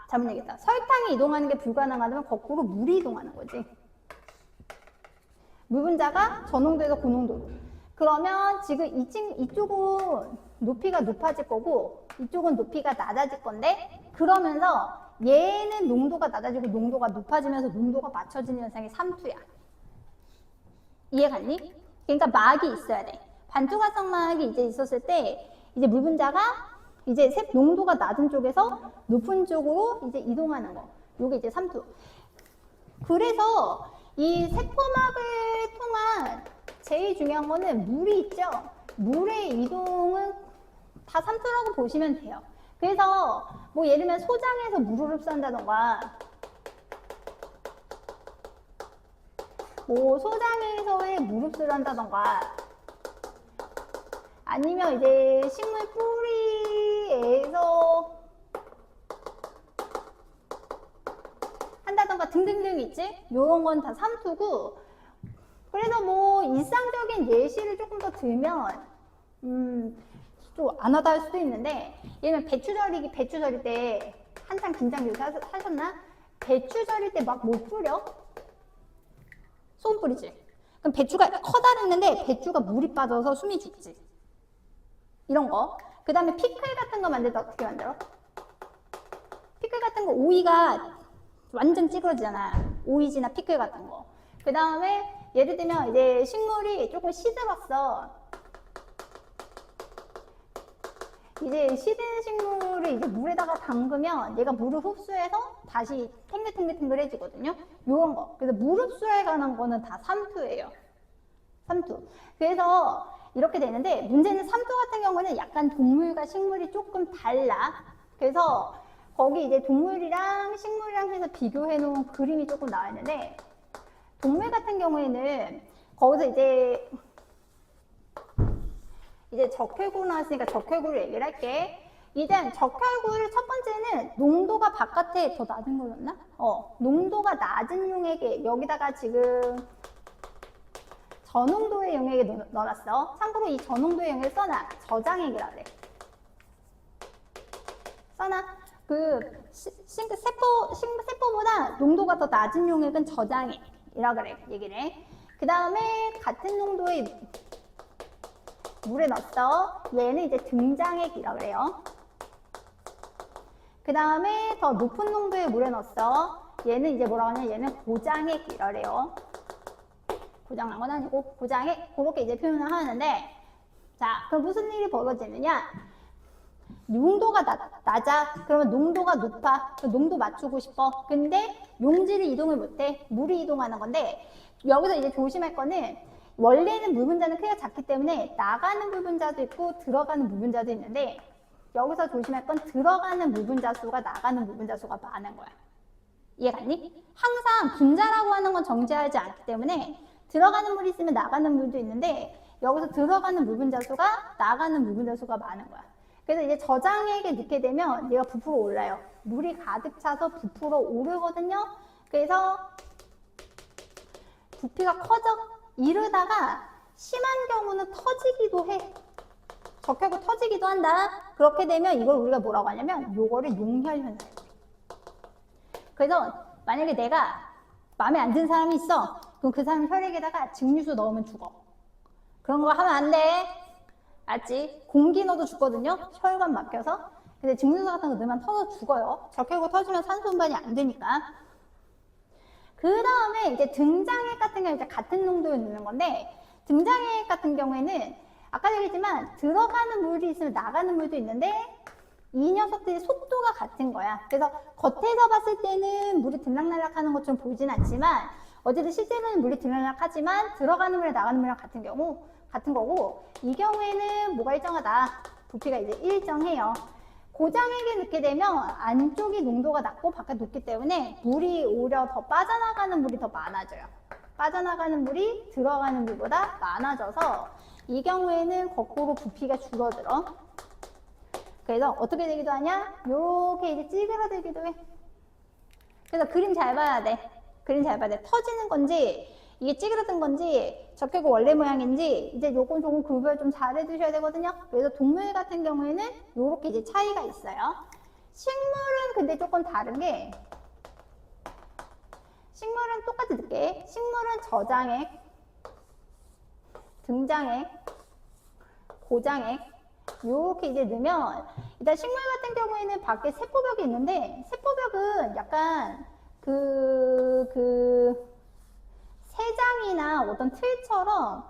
잘못 얘기했다. 설탕이 이동하는 게 불가능하다면 거꾸로 물이 이동하는 거지. 물 분자가 저농도에서 고농도로. 그러면 지금 이쪽은 높이가 높아질 거고 이쪽은 높이가 낮아질 건데 그러면서 얘는 농도가 낮아지고 농도가 높아지면서 농도가 맞춰지는 현상이 삼투야. 이해 갔니? 그러니까 막이 있어야 돼. 반투과성막이 이제 있었을 때 이제 물 분자가 이제 농도가 낮은 쪽에서 높은 쪽으로 이제 이동하는 거. 요게 이제 삼투. 그래서 이 세포막을 통한 제일 중요한 거는 물이 있죠. 물의 이동은 다 삼투라고 보시면 돼요. 그래서 뭐 예를 들면 소장에서 물을 흡수한다던가 뭐 소장에서의 물 흡수를 한다던가 아니면 이제 식물 뿌리에서 한다던가 등등등 있지? 요런 건 다 삼투고 그래서 뭐 일상적인 예시를 조금 더 들면 좀 안 하다 할 수도 있는데, 얘는 배추 절일 때 한창 김장 요새 하셨나? 배추 절일 때 막 뭘 뿌려? 소금 뿌리지. 그럼 배추가 커다랬는데 배추가 물이 빠져서 숨이 죽지. 이런 거. 그 다음에 피클 같은 거 만들 때 어떻게 만들어? 피클 같은 거 오이가 완전 찌그러지잖아. 오이지나 피클 같은 거. 그 다음에 예를 들면 이제 식물이 조금 시들었어. 이제 시든 식물을 이제 물에다가 담그면 얘가 물을 흡수해서 다시 탱글탱글탱글해지거든요. 요런 거. 그래서 물 흡수에 관한 거는 다 삼투예요. 삼투. 그래서 이렇게 되는데 문제는 삼투 같은 경우는 약간 동물과 식물이 조금 달라. 그래서 거기 이제 동물이랑 식물이랑 해서 비교해 놓은 그림이 조금 나와 있는데, 동물 같은 경우에는 거기서 이제 적혈구 나왔으니까 적혈구를 얘기를 할게. 이제 적혈구를 첫 번째는 농도가 바깥에 더 낮은 거였나? 농도가 낮은 용액에 여기다가 지금 저농도의 용액에 넣어놨어. 참고로 이 저농도의 용액을 써놔. 저장액이라 그래. 써놔. 세포보다 농도가 더 낮은 용액은 저장액이라 그래. 얘기를 해. 그 다음에 같은 농도의 물에 넣었어. 얘는 이제 등장액이라 그래요. 그 다음에 더 높은 농도의 물에 넣었어. 얘는 이제 뭐라고 하냐? 얘는 고장액이라 그래요. 고장난 건 아니고 고장액. 그렇게 이제 표현을 하는데, 자, 그럼 무슨 일이 벌어지느냐? 농도가 낮아. 그러면 농도가 높아. 농도 맞추고 싶어. 근데 용질이 이동을 못해. 물이 이동하는 건데, 여기서 이제 조심할 거는 원래는 물 분자는 크기가 작기 때문에 나가는 물 분자도 있고 들어가는 물 분자도 있는데, 여기서 조심할 건 들어가는 물 분자 수가 나가는 물 분자 수가 많은 거야. 이해갔니? 항상 분자라고 하는 건 정제하지 않기 때문에 들어가는 물이 있으면 나가는 물도 있는데, 여기서 들어가는 물 분자 수가 나가는 물 분자 수가 많은 거야. 그래서 이제 저장액에 넣게 되면 얘가 부풀어 올라요. 물이 가득 차서 부풀어 오르거든요. 그래서 부피가 커져. 이러다가 심한 경우는 터지기도 해. 적혈구 터지기도 한다. 그렇게 되면 이걸 우리가 뭐라고 하냐면 요거를 용혈 현상. 그래서 만약에 내가 마음에 안 드는 사람이 있어. 그럼 그 사람 혈액에다가 증류수 넣으면 죽어. 그런 거 하면 안 돼. 알지? 공기 넣어도 죽거든요. 혈관 막혀서. 근데 증류수 같은 거 넣으면 터져 죽어요. 적혈구 터지면 산소 운반이 안 되니까. 그 다음에 이제 등장액 같은 경우는 이제 같은 농도에 넣는 건데, 등장액 같은 경우에는 아까 얘기했지만 들어가는 물이 있으면 나가는 물도 있는데, 이 녀석들의 속도가 같은 거야. 그래서 겉에서 봤을 때는 물이 들락날락 하는 것처럼 보이진 않지만, 어쨌든 실제로는 물이 들락날락 하지만 들어가는 물이랑 나가는 물이랑 같은 거고, 이 경우에는 뭐가 일정하다. 부피가 이제 일정해요. 고장액에 넣게 되면 안쪽이 농도가 낮고 바깥 높기 때문에 물이 오히려 더 빠져나가는 물이 더 많아져요. 빠져나가는 물이 들어가는 물보다 많아져서 이 경우에는 거꾸로 부피가 줄어들어. 그래서 어떻게 되기도 하냐? 요렇게 이제 찌그러들기도 해. 그래서 그림 잘 봐야 돼. 그림 잘 봐야 돼. 터지는 건지 이게 찌그러든 건지 적혈구 원래 모양인지 이제 요건 조금 구별 좀 잘 해두셔야 되거든요. 그래서 동물 같은 경우에는 요렇게 이제 차이가 있어요. 식물은 근데 조금 다른 게, 식물은 똑같이 넣게. 식물은 저장액, 등장액, 고장액 요렇게 이제 넣으면, 일단 식물 같은 경우에는 밖에 세포벽이 있는데, 세포벽은 약간 세장이나 어떤 틀처럼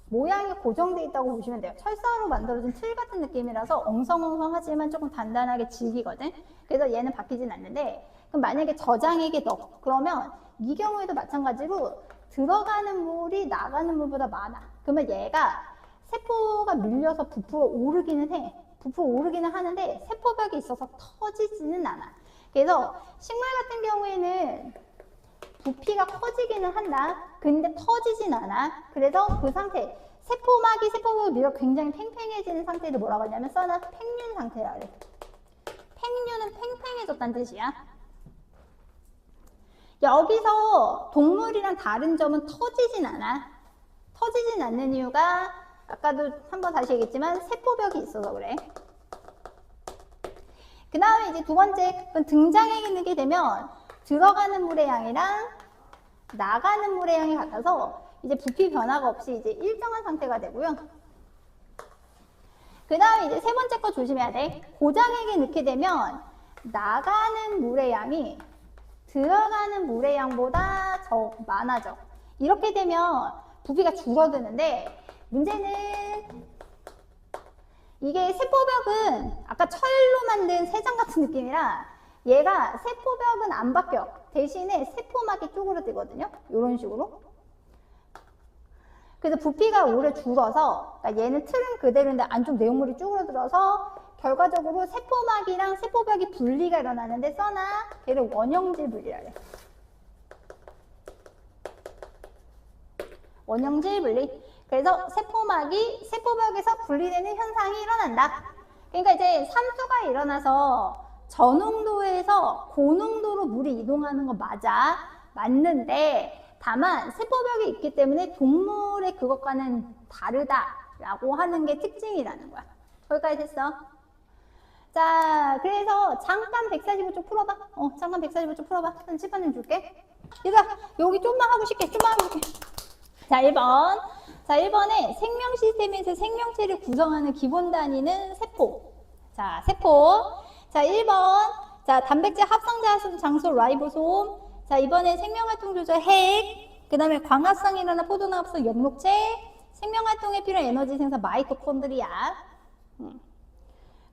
모양이 고정되어 있다고 보시면 돼요. 철사로 만들어진 틀 같은 느낌이라서 엉성엉성하지만 조금 단단하게 질기거든. 그래서 얘는 바뀌진 않는데, 그럼 만약에 저장액에 넣어. 그러면 이 경우에도 마찬가지로 들어가는 물이 나가는 물보다 많아. 그러면 얘가 세포가 밀려서 부풀어 오르기는 해. 부풀어 오르기는 하는데 세포벽이 있어서 터지지는 않아. 그래서 식물 같은 경우에는 부피가 커지기는 한다. 근데 터지진 않아. 그래서 그 상태, 세포막을 밀어 굉장히 팽팽해지는 상태를 뭐라고 하냐면 써놔. 팽륜 상태라 그래. 팽륜은 팽팽해졌다는 뜻이야. 여기서 동물이랑 다른 점은 터지진 않아. 터지진 않는 이유가 아까도 한번 다시 얘기했지만 세포벽이 있어서 그래. 그 다음에 이제 두 번째, 등장액이 넣게 되면 들어가는 물의 양이랑 나가는 물의 양이 같아서 이제 부피 변화가 없이 이제 일정한 상태가 되고요. 그 다음에 이제 세 번째 거 조심해야 돼. 고장액에 넣게 되면 나가는 물의 양이 들어가는 물의 양보다 많아져. 이렇게 되면 부피가 줄어드는데 문제는 이게 세포벽은 아까 철로 만든 세장 같은 느낌이라 얘가 세포벽은 안 바뀌어. 대신에 세포막이 쪼그라들거든요. 이런 식으로. 그래서 부피가 오히려 줄어서, 그러니까 얘는 틀은 그대로인데 안쪽 내용물이 쪼그라들어서 결과적으로 세포막이랑 세포벽이 분리가 일어나는데 써나 걔를 원형질 분리라 그래. 원형질 분리. 그래서 세포막이 세포벽에서 분리되는 현상이 일어난다. 그러니까 이제 산수가 일어나서 저농도에서 고농도로 물이 이동하는 거 맞는데 다만 세포벽이 있기 때문에 동물의 그것과는 다르다라고 하는 게 특징이라는 거야. 거기까지 됐어. 자, 그래서 잠깐 145쪽 풀어봐. 잠깐 145쪽 풀어봐. 한 칠판좀 줄게. 얘들아, 여기 좀만 하고 싶게, 자, 1번. 자, 1번에 생명 시스템에서 생명체를 구성하는 기본 단위는 세포. 자, 세포. 자, 1번. 자, 단백질 합성 장소 라이보솜. 자, 이번에 생명활동 조절 핵. 그 다음에 광합성이 일어나 포도나 합성 엽록체. 생명활동에 필요한 에너지 생산 마이토콘드리아.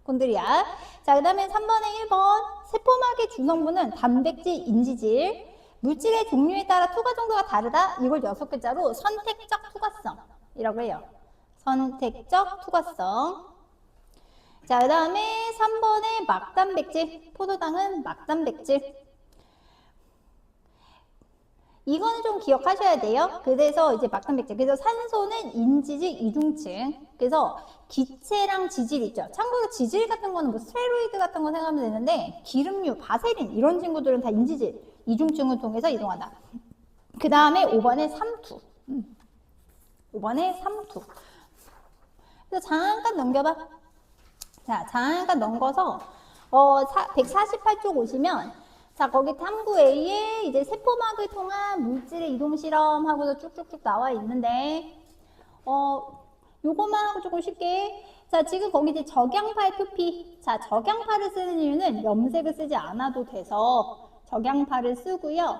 콘드리아. 자, 그 다음에 3번에 1번. 세포막의 주성분은 단백질, 인지질. 물질의 종류에 따라 투과 정도가 다르다. 이걸 6글자로 선택적 투과성이라고 해요. 선택적 투과성. 자, 그 다음에 3번에 막단백질. 포도당은 막단백질. 이거는 좀 기억하셔야 돼요. 그래서 이제 막단백질. 그래서 산소는 인지질 이중층. 그래서 기체랑 지질 있죠. 참고로 지질 같은 거는 뭐 스테로이드 같은 거 생각하면 되는데 기름류, 바세린 이런 친구들은 다 인지질 이중층을 통해서 이동한다. 그 다음에 5번에 삼투. 5번에 삼투. 그래서 잠깐 넘겨봐. 자, 잠깐 넘겨서 148쪽 오시면 자, 거기 탐구 A에 이제 세포막을 통한 물질의 이동 실험 하고서 쭉쭉쭉 나와 있는데, 요거만 하고 조금 쉽게. 자, 지금 거기 이제 적양파의 표피. 자, 적양파를 쓰는 이유는 염색을 쓰지 않아도 돼서 적양파를 쓰고요.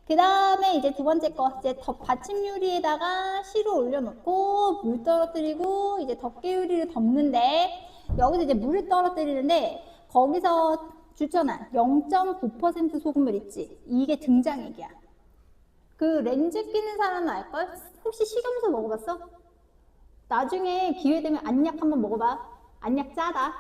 그 다음에 이제 두 번째 거, 이제 받침 유리에다가 실을 올려놓고 물 떨어뜨리고 이제 덮개 유리를 덮는데, 여기서 이제 물을 떨어뜨리는데, 거기서 주천한 0.9% 소금물 있지? 이게 등장액이야. 그 렌즈 끼는 사람은 알걸? 혹시 식염수 먹어봤어? 나중에 기회되면 안약 한번 먹어봐. 안약 짜다.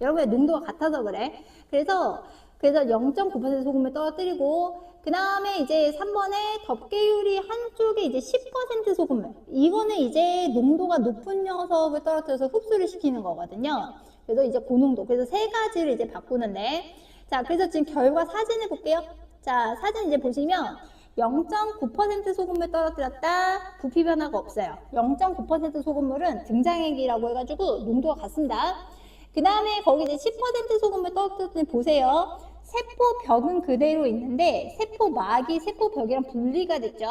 여러분의 농도가 같아서 그래. 그래서 0.9% 소금을 떨어뜨리고 그 다음에 이제 3번에 덮개유리 한쪽에 이제 10% 소금물. 이거는 이제 농도가 높은 녀석을 떨어뜨려서 흡수를 시키는 거거든요. 그래서 이제 고농도. 그래서 세 가지를 이제 바꾸는데. 자, 그래서 지금 결과 사진을 볼게요. 자, 사진 이제 보시면 0.9% 소금물 떨어뜨렸다. 부피 변화가 없어요. 0.9% 소금물은 등장액이라고 해가지고 농도가 같습니다. 그 다음에 거기 이제 10% 소금물 떨어뜨렸더니 보세요. 세포벽은 그대로 있는데 세포막이 세포벽이랑 분리가 됐죠.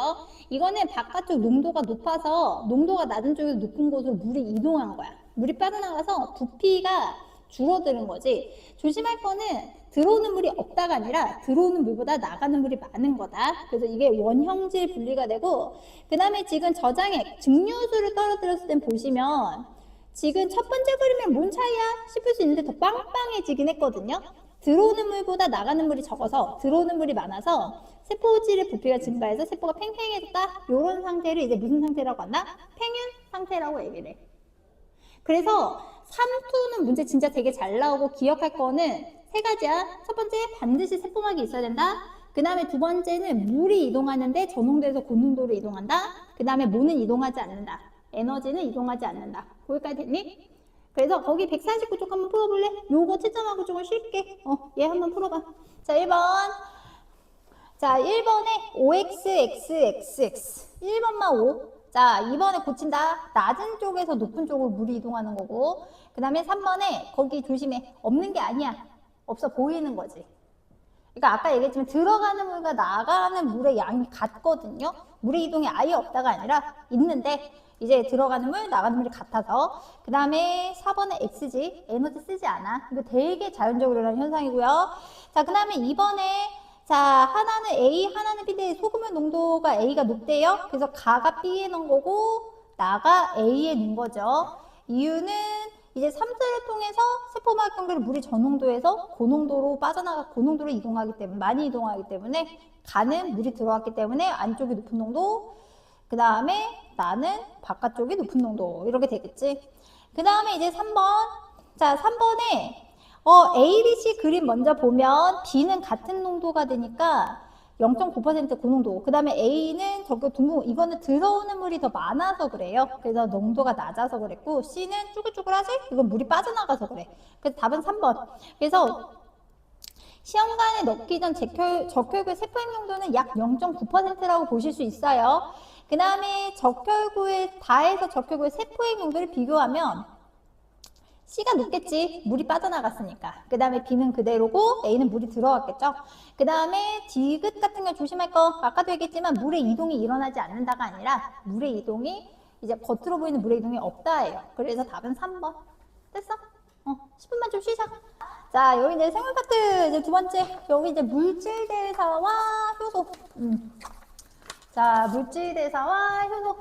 이거는 바깥쪽 농도가 높아서 농도가 낮은 쪽에서 높은 곳으로 물이 이동한 거야. 물이 빠져나가서 부피가 줄어드는 거지. 조심할 거는 들어오는 물이 없다가 아니라 들어오는 물보다 나가는 물이 많은 거다. 그래서 이게 원형질 분리가 되고 그 다음에 지금 저장액, 증류수를 떨어뜨렸을 땐 보시면 지금 첫 번째 그림이랑 뭔 차이야? 싶을 수 있는데 더 빵빵해지긴 했거든요. 들어오는 물보다 나가는 물이 적어서 들어오는 물이 많아서 세포질의 부피가 증가해서 세포가 팽팽해졌다. 이런 상태를 이제 무슨 상태라고 한다? 팽윤 상태라고 얘기를 해. 그래서 3투는 문제 진짜 되게 잘 나오고 기억할 거는 세 가지야. 첫 번째, 반드시 세포막이 있어야 된다. 그 다음에 두 번째는 물이 이동하는데 저농도에서 고농도로 이동한다. 그 다음에 뭐는 이동하지 않는다. 에너지는 이동하지 않는다. 거기까지 됐니? 그래서 거기 149쪽 한번 풀어볼래? 요거 채점하고 조금 쉽게. 얘 한번 풀어봐. 자, 1번. 자, 1번에 OXXXX. 1번만 O. 자, 자, 2번에 고친다. 낮은 쪽에서 높은 쪽으로 물이 이동하는 거고, 그 다음에 3번에 거기 조심해. 없는 게 아니야. 없어 보이는 거지. 그러니까 아까 얘기했지만 들어가는 물과 나가는 물의 양이 같거든요. 물의 이동이 아예 없다가 아니라 있는데 이제 들어가는 물, 나가는 물이 같아서. 그 다음에 4번에 X지. 에너지 쓰지 않아. 이거 되게 자연적으로 일어나는 현상이고요. 자, 그 다음에 2번에 자, 하나는 A, 하나는 B인데 소금의 농도가 A가 높대요. 그래서 가가 B에 넣은 거고 나가 A에 넣은 거죠. 이유는 이제 삼투를 통해서 세포막 경계를 물이 저농도에서 고농도로 빠져나가 고농도로 이동하기 때문에 많이 이동하기 때문에 가는 물이 들어왔기 때문에 안쪽이 높은 농도, 그 다음에 나는 바깥쪽이 높은 농도 이렇게 되겠지. 그 다음에 이제 3번. 자, 3번에 A, B, C 그림 먼저 보면 B는 같은 농도가 되니까 0.9% 고농도. 그 다음에 A는 저기 이거는 들어오는 물이 더 많아서 그래요. 그래서 농도가 낮아서 그랬고, C는 쭈글쭈글하지? 이건 물이 빠져나가서 그래. 그래서 답은 3번. 그래서 시험관에 넣기 전 적혈구의 세포액 농도는 약 0.9%라고 보실 수 있어요. 그 다음에 다해서 적혈구의 세포액 농도를 비교하면 C가 높겠지. 물이 빠져나갔으니까. 그 다음에 B는 그대로고 A는 물이 들어갔겠죠. 그 다음에 디귿 같은 거 조심할 거 아까도 얘기했지만 물의 이동이 일어나지 않는다가 아니라 물의 이동이 이제 겉으로 보이는 물의 이동이 없다예요. 그래서 답은 3번. 됐어? 10분만 좀 쉬자. 자, 여기 이제 생물 파트 이제 두 번째. 여기 이제 물질 대사와 효소. 자, 물질 대사와 효소.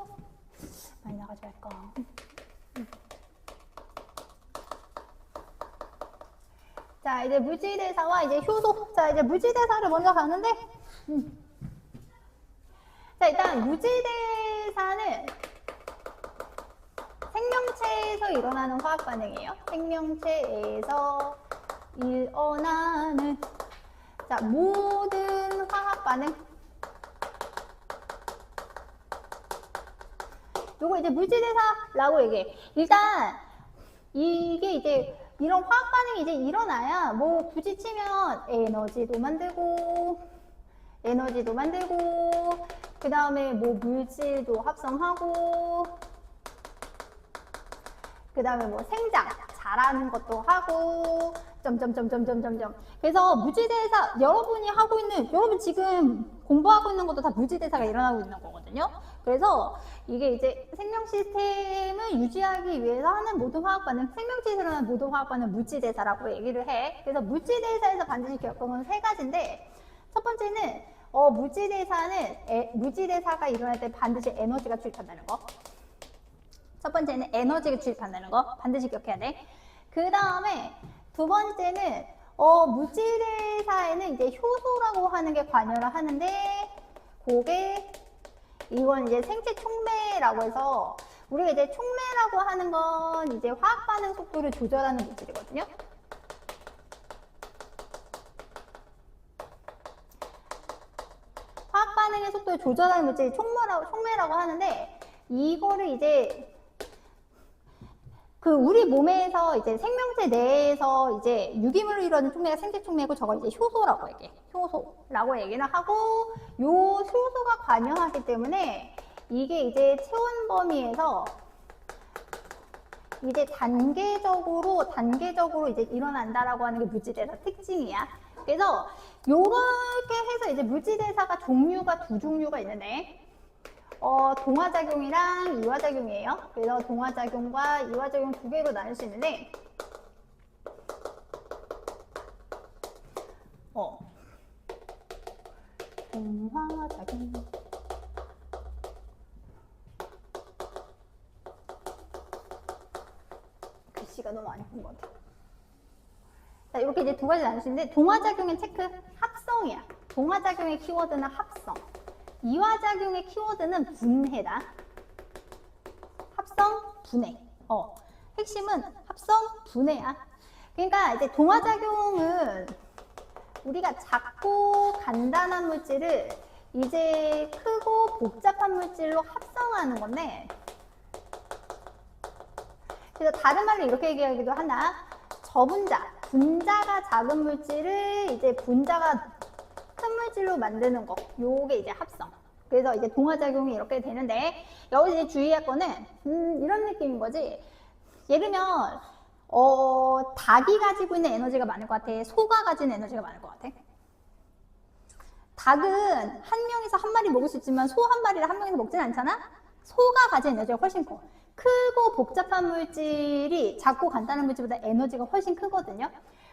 많이 나가지 말까. 자, 이제 물질대사와 이제 효소. 자, 이제 물질대사를 먼저 가는데, 자, 일단 물질대사는 생명체에서 일어나는 화학 반응이에요. 생명체에서 일어나는, 자, 모든 화학 반응. 요거 이제 물질대사라고 얘기해. 일단, 이게 이제 이런 화학 반응이 이제 일어나야 뭐 굳이 치면 에너지도 만들고 그 다음에 뭐 물질도 합성하고 그 다음에 뭐 생장 자라는 것도 하고 점점점점점점점. 그래서 물질대사 여러분 지금 공부하고 있는 것도 다 물질대사가 일어나고 있는 거거든요. 그래서 이게 이제 생명 시스템을 유지하기 위해서 하는 모든 화학 반응, 생명체에서 일어나는 모든 화학 반응 물질대사라고 얘기를 해. 그래서 물질대사에서 반드시 겪는 건 세 가지인데, 첫 번째는 물질대사가 일어날 때 반드시 에너지가 투입한다는 거. 첫 번째는 에너지가 투입한다는 거 반드시 기억해야 돼. 그 다음에 두 번째는 물질대사에는 이제 효소라고 하는 게 관여를 하는데, 이건 이제 생체 촉매라고 해서, 우리가 이제 촉매라고 하는 건 이제 화학 반응 속도를 조절하는 물질이거든요. 화학 반응의 속도를 조절하는 물질이 촉매라고 하는데, 이거를 이제 우리 몸에서 이제 생명체 내에서 이제 유기물로 이루어진 촉매가 생체 촉매고, 저거 이제 효소라고 얘기해. 효소라고 얘기를 하고, 요 효소가 관여하기 때문에 이게 이제 체온 범위에서 이제 단계적으로 이제 일어난다라고 하는 게 물질대사 특징이야. 그래서 요렇게 해서 이제 물질대사가 두 종류가 있는데, 동화작용이랑 이화작용이에요. 그래서 동화작용과 이화작용 두 개로 나눌 수 있는데, 동화작용. 글씨가 너무 안 예쁜 것 같아. 자, 이렇게 이제 두 가지 나눌 수 있는데, 동화작용의 체크, 합성이야. 동화작용의 키워드는 합성. 이화작용의 키워드는 분해다. 합성, 분해. 핵심은 합성, 분해야. 그러니까 이제 동화작용은 우리가 작고 간단한 물질을 이제 크고 복잡한 물질로 합성하는 건데, 그래서 다른 말로 이렇게 얘기하기도 하나, 분자가 작은 물질을 이제 분자가 큰 물질로 만드는 거, 요게 이제 합성. 그래서 이제 동화작용이 이렇게 되는데, 여기서 이제 주의할 거는 이런 느낌인 거지. 예를 들면 닭이 가지고 있는 에너지가 많을 것 같아? 소가 가진 에너지가 많을 것 같아? 닭은 한 명이서 한 마리 먹을 수 있지만 소 한 마리를 한 명이서 먹진 않잖아? 소가 가진 에너지가 훨씬 커. 크고 복잡한 물질이 작고 간단한 물질보다 에너지가 훨씬 크거든요.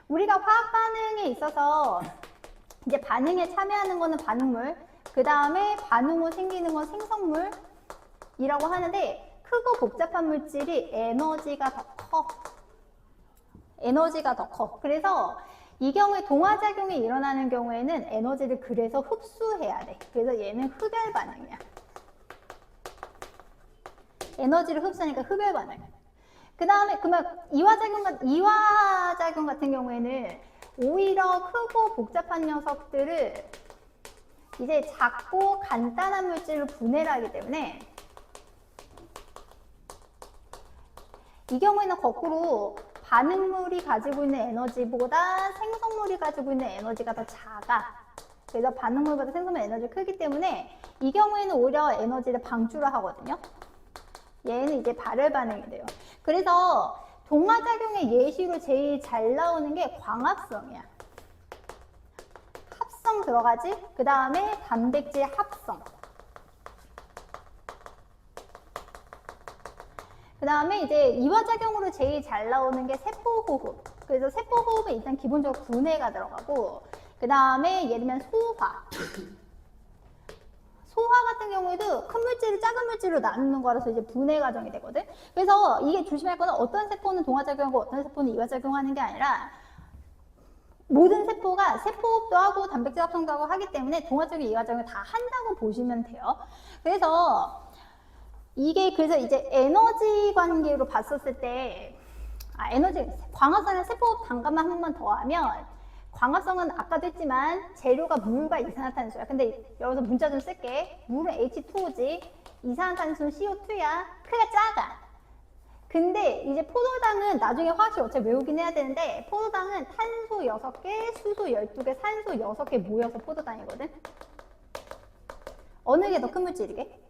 우리가 화학 반응에 있어서 이제 반응에 참여하는 거는 반응물, 그 다음에 반응 후 생기는 건 생성물이라고 하는데, 크고 복잡한 물질이 에너지가 더 커. 에너지가 더 커. 그래서 이 경우에 동화작용이 일어나는 경우에는 에너지를 그래서 흡수해야 돼. 그래서 얘는 흡열 반응이야. 에너지를 흡수하니까 흡열 반응. 그 다음에 그러면 이화작용 같은 경우에는 오히려 크고 복잡한 녀석들을 이제 작고 간단한 물질로 분해를 하기 때문에 이 경우에는 거꾸로 반응물이 가지고 있는 에너지보다 생성물이 가지고 있는 에너지가 더 작아. 그래서 반응물보다 생성물 에너지가 크기 때문에 이 경우에는 오히려 에너지를 방출을 하거든요. 얘는 이제 발열 반응이 돼요. 그래서 동화작용의 예시로 제일 잘 나오는 게 광합성이야. 합성 들어가지? 그 다음에 단백질 합성. 그 다음에 이제 이화작용으로 제일 잘 나오는 게 세포호흡. 그래서 세포호흡에 일단 기본적으로 분해가 들어가고, 그 다음에 예를 들면 소화. 소화 같은 경우에도 큰 물질을 작은 물질로 나누는 거라서 이제 분해 과정이 되거든. 그래서 이게 조심할 거는 어떤 세포는 동화작용하고 어떤 세포는 이화작용하는 게 아니라 모든 세포가 세포호흡도 하고 단백질 합성도 하고 하기 때문에 동화작용, 이화작용을 다 한다고 보시면 돼요. 그래서 그래서 이제 에너지 관계로 봤었을 때, 광합성이나 세포호흡 단가만 한 번만 더 하면, 광합성은 아까도 했지만 재료가 물과 이산화탄소야. 근데 여기서 문자 좀 쓸게. 물은 H2O지, 이산화탄소는 CO2야. 크기가 작아. 근데 이제 포도당은 나중에 화학식 어차피 외우긴 해야 되는데, 포도당은 탄소 6개, 수소 12개, 산소 6개 모여서 포도당이거든. 어느 게 더 큰 물질이게?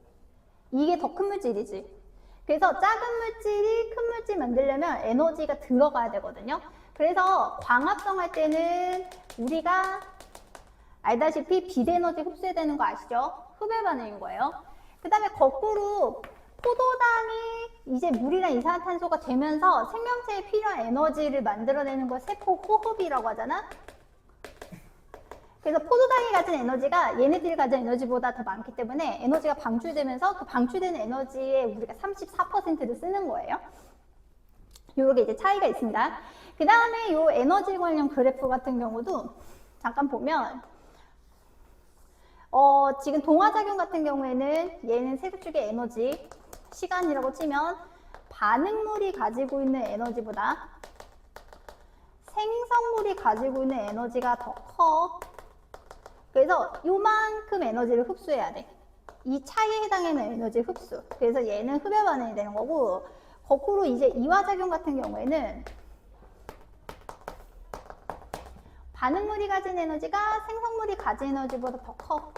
이게 더 큰 물질이지. 그래서 작은 물질이 큰 물질 만들려면 에너지가 들어가야 되거든요. 그래서 광합성 할 때는 우리가 알다시피 비대에너지 흡수해야 되는 거 아시죠? 흡열 반응인 거예요. 그 다음에 거꾸로 포도당이 이제 물이랑 이산화탄소가 되면서 생명체에 필요한 에너지를 만들어내는 걸 세포호흡이라고 하잖아. 그래서 포도당이 가진 에너지가 얘네들이 가진 에너지보다 더 많기 때문에 에너지가 방출되면서 그 방출되는 에너지에 우리가 34%를 쓰는 거예요. 요렇게 이제 차이가 있습니다. 그 다음에 요 에너지 관련 그래프 같은 경우도 잠깐 보면 지금 동화작용 같은 경우에는 얘는 세수축의 에너지 시간이라고 치면 반응물이 가지고 있는 에너지보다 생성물이 가지고 있는 에너지가 더 커. 그래서 요만큼 에너지를 흡수해야 돼. 이 차이에 해당하는 에너지 흡수. 그래서 얘는 흡열 반응이 되는 거고, 거꾸로 이제 이화작용 같은 경우에는 반응물이 가진 에너지가 생성물이 가진 에너지보다 더 커.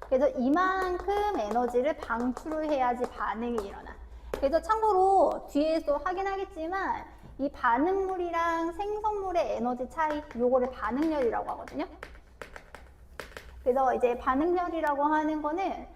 그래서 이만큼 에너지를 방출을 해야지 반응이 일어나. 그래서 참고로 뒤에서 확인하겠지만 이 반응물이랑 생성물의 에너지 차이, 요거를 반응열이라고 하거든요. 그래서 이제 반응열이라고 하는 거는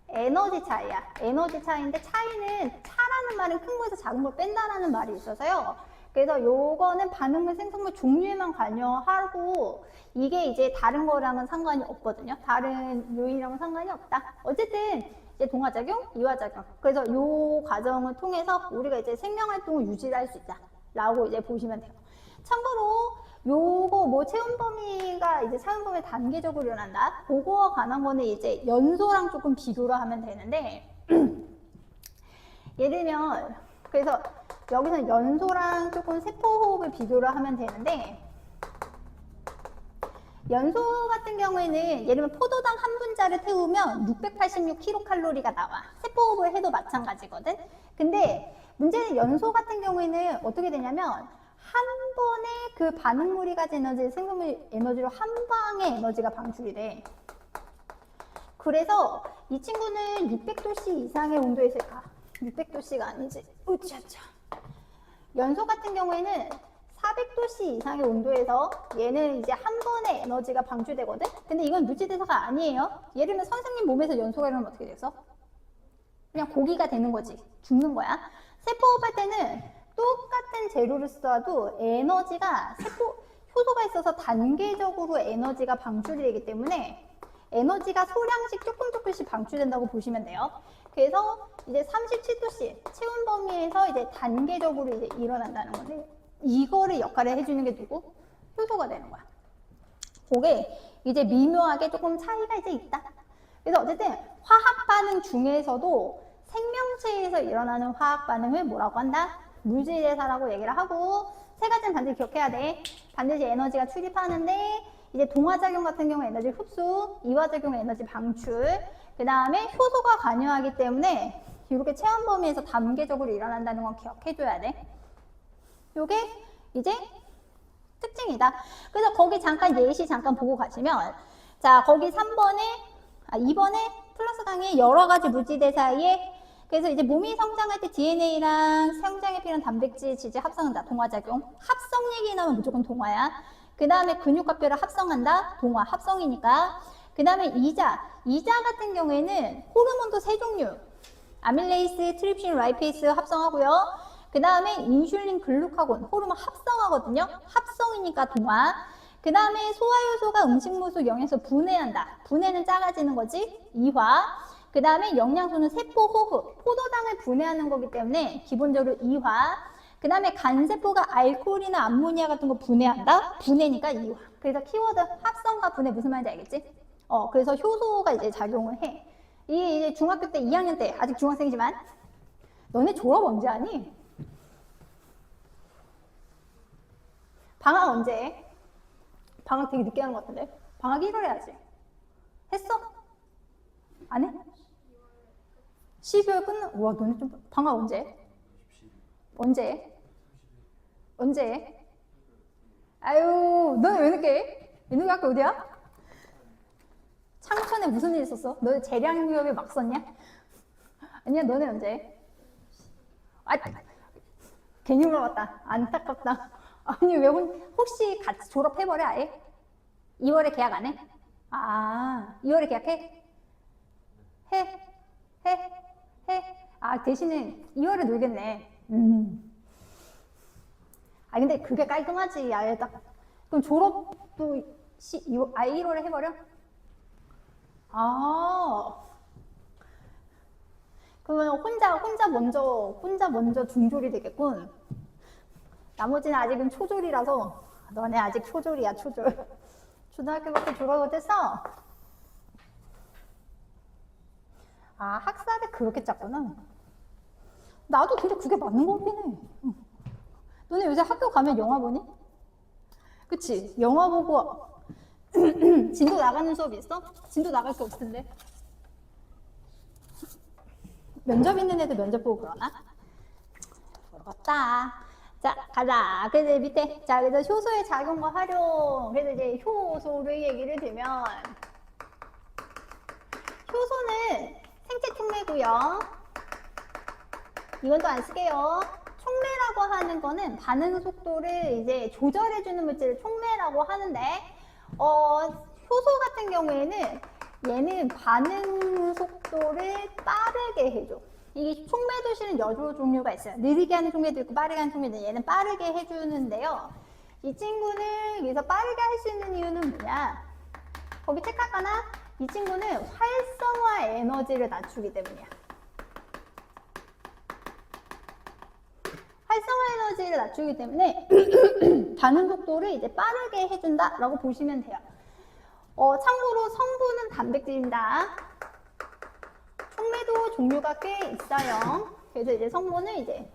에너지 차이야. 에너지 차이인데 차이는 차라는 말은 큰 거에서 작은 걸 뺀다라는 말이 있어서요. 그래서 요거는 반응물, 생성물 종류에만 관여하고 이게 이제 다른 거랑은 상관이 없거든요. 다른 요인이랑은 상관이 없다. 어쨌든 이제 동화작용, 이화작용. 그래서 요 과정을 통해서 우리가 이제 생명활동을 유지할 수 있다. 라고 이제 보시면 돼요. 참고로 요거 뭐 체험 범위가 이제 사용 범위 단계적으로 일어난다. 그거와 관한 거는 이제 연소랑 조금 비교를 하면 되는데 예를 들면 그래서 여기서는 연소랑 조금 세포호흡을 비교를 하면 되는데 연소 같은 경우에는 예를 들면 포도당 한 분자를 태우면 686kcal가 나와. 세포호흡을 해도 마찬가지거든. 근데 문제는 연소 같은 경우에는 어떻게 되냐면 한 번에 그 반응물이 가진 에너지, 생성물 에너지로 한 방에 에너지가 방출이 돼. 그래서 이 친구는 600도씨 이상의 온도에서 600도씨가 아니지. 으차차. 연소 같은 경우에는 400도씨 이상의 온도에서 얘는 이제 한 번에 에너지가 방출되거든? 근데 이건 물질대사가 아니에요. 예를 들면 선생님 몸에서 연소가 일어나면 어떻게 돼서? 그냥 고기가 되는 거지. 죽는 거야. 세포호흡할 때는 똑같은 재료를 써도 에너지가 효소가 있어서 단계적으로 에너지가 방출이 되기 때문에 에너지가 소량씩 조금씩 방출된다고 보시면 돼요. 그래서 이제 37도씨 체온 범위에서 이제 단계적으로 이제 일어난다는 건데 이거를 역할을 해주는 게 누구? 효소가 되는 거야. 그게 이제 미묘하게 조금 차이가 이제 있다. 그래서 어쨌든 화학 반응 중에서도 생명체에서 일어나는 화학 반응을 뭐라고 한다? 물질대사라고 얘기를 하고 세 가지는 반드시 기억해야 돼. 반드시 에너지가 출입하는데 이제 동화작용 같은 경우 에너지 흡수, 이화작용은 에너지 방출, 그 다음에 효소가 관여하기 때문에 이렇게 체험 범위에서 단계적으로 일어난다는 건 기억해줘야 돼. 요게 이제 특징이다. 그래서 거기 잠깐 예시 잠깐 보고 가시면 자 거기 2번에 플러스 강의 여러 가지 물질대 사이에 그래서 이제 몸이 성장할 때 DNA랑 성장에 필요한 단백질, 지질 합성한다. 동화작용. 합성 얘기 나오면 무조건 동화야. 그 다음에 근육과 뼈를 합성한다. 동화, 합성이니까. 그 다음에 이자 같은 경우에는 호르몬도 세 종류. 아밀레이스, 트립신, 라이페이스 합성하고요. 그 다음에 인슐린, 글루카곤, 호르몬 합성하거든요. 합성이니까 동화. 그 다음에 소화효소가 음식물 속 영양소 분해한다. 분해는 작아지는 거지. 이화. 그 다음에 영양소는 세포호흡, 포도당을 분해하는 거기 때문에 기본적으로 이화. 그 다음에 간세포가 알코올이나 암모니아 같은 거 분해한다? 분해니까 이화. 그래서 키워드 합성과 분해 무슨 말인지 알겠지? 그래서 효소가 이제 작용을 해. 이게 이제 중학교 때 2학년 때 아직 중학생이지만 너네 졸업 언제 하니? 방학 언제 해? 방학 되게 늦게 하는 것 같은데? 방학 1월에 해야지. 했어? 안 해? 12월 끝나? 와, 너네 좀 방학 언제 해? 언제 해? 아유, 너네 왜 늦게 해? 늦게 학교 어디야? 창천에 무슨 일 있었어? 너네 재량기업에 막 썼냐? 아니야, 너네 언제 해? 아, 괜히 물어봤다. 안타깝다. 아니, 왜 혹시 같이 졸업해버려, 아예? 2월에 계약 안 해? 2월에 계약해? 해? 대신에 2월에 놀겠네. 근데 그게 깔끔하지. 아예 딱. 그럼 졸업도 1월에 해버려? 그러면 혼자 먼저 중졸이 되겠군. 나머지는 아직은 초졸이라서, 너네 아직 초졸이야, 초졸. 초등학교밖에 졸업 못했어? 학사를 그렇게 짰구나. 나도 근데 그게 맞는 거 같긴 해. 너네 요새 학교 가면 영화 보니? 그치? 영화 보고 진도 나가는 수업이 있어? 진도 나갈 게 없을 텐데. 면접 있는 애들 면접 보고 그러나? 부럽다. 자, 가자. 그래서 밑에. 자, 그래서 효소의 작용과 활용. 그래서 이제 효소를 얘기를 들면, 효소는 생체 촉매고요. 이건 또 안 쓸게요. 촉매라고 하는 거는 반응 속도를 이제 조절해주는 물질을 촉매라고 하는데, 효소 같은 경우에는 얘는 반응 속도를 빠르게 해줘. 이게 촉매도 실은 여러 종류가 있어요. 느리게 하는 촉매도 있고 빠르게 하는 촉매도 있고 얘는 빠르게 해주는데요. 이 친구는 여기서 빠르게 할 수 있는 이유는 뭐냐? 거기 체크할까나? 이 친구는 활성화 에너지를 낮추기 때문이야. 활성화 에너지를 낮추기 때문에 반응 속도를 이제 빠르게 해준다라고 보시면 돼요. 참고로 성분은 단백질입니다. 촉매도 종류가 꽤 있어요. 그래서 이제 성분은 이제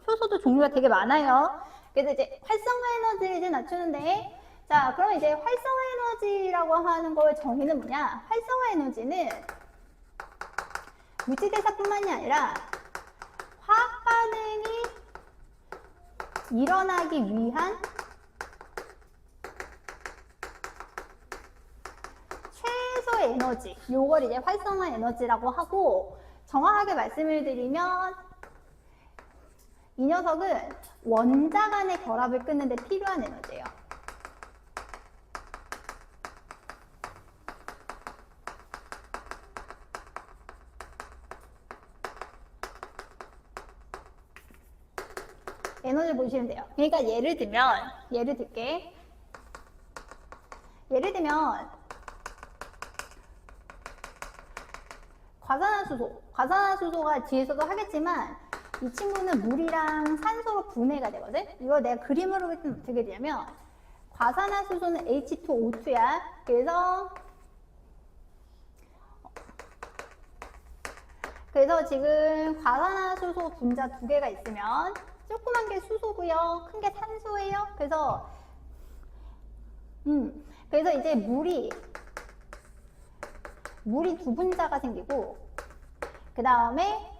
효소도 종류가 되게 많아요. 그래서 이제 활성화 에너지를 이제 낮추는데, 자, 그럼 이제 활성화 에너지라고 하는 거의 정의는 뭐냐? 활성화 에너지는 물질대사뿐만이 아니라 화학 반응이 일어나기 위한 최소 에너지, 요걸 이제 활성화 에너지라고 하고, 정확하게 말씀을 드리면 이 녀석은 원자 간의 결합을 끊는 데 필요한 에너지예요. 에너지를 보시면 돼요. 그러니까 예를 들면, 예를 들면 과산화수소가 뒤에서도 하겠지만 이 친구는 물이랑 산소로 분해가 되거든. 이거 내가 그림으로 그리면 어떻게 되냐면 과산화수소는 H2O2야. 그래서 지금 과산화수소 분자 두 개가 있으면 조그만 게 수소고요, 큰 게 산소예요. 그래서 이제 물이 두 분자가 생기고, 그 다음에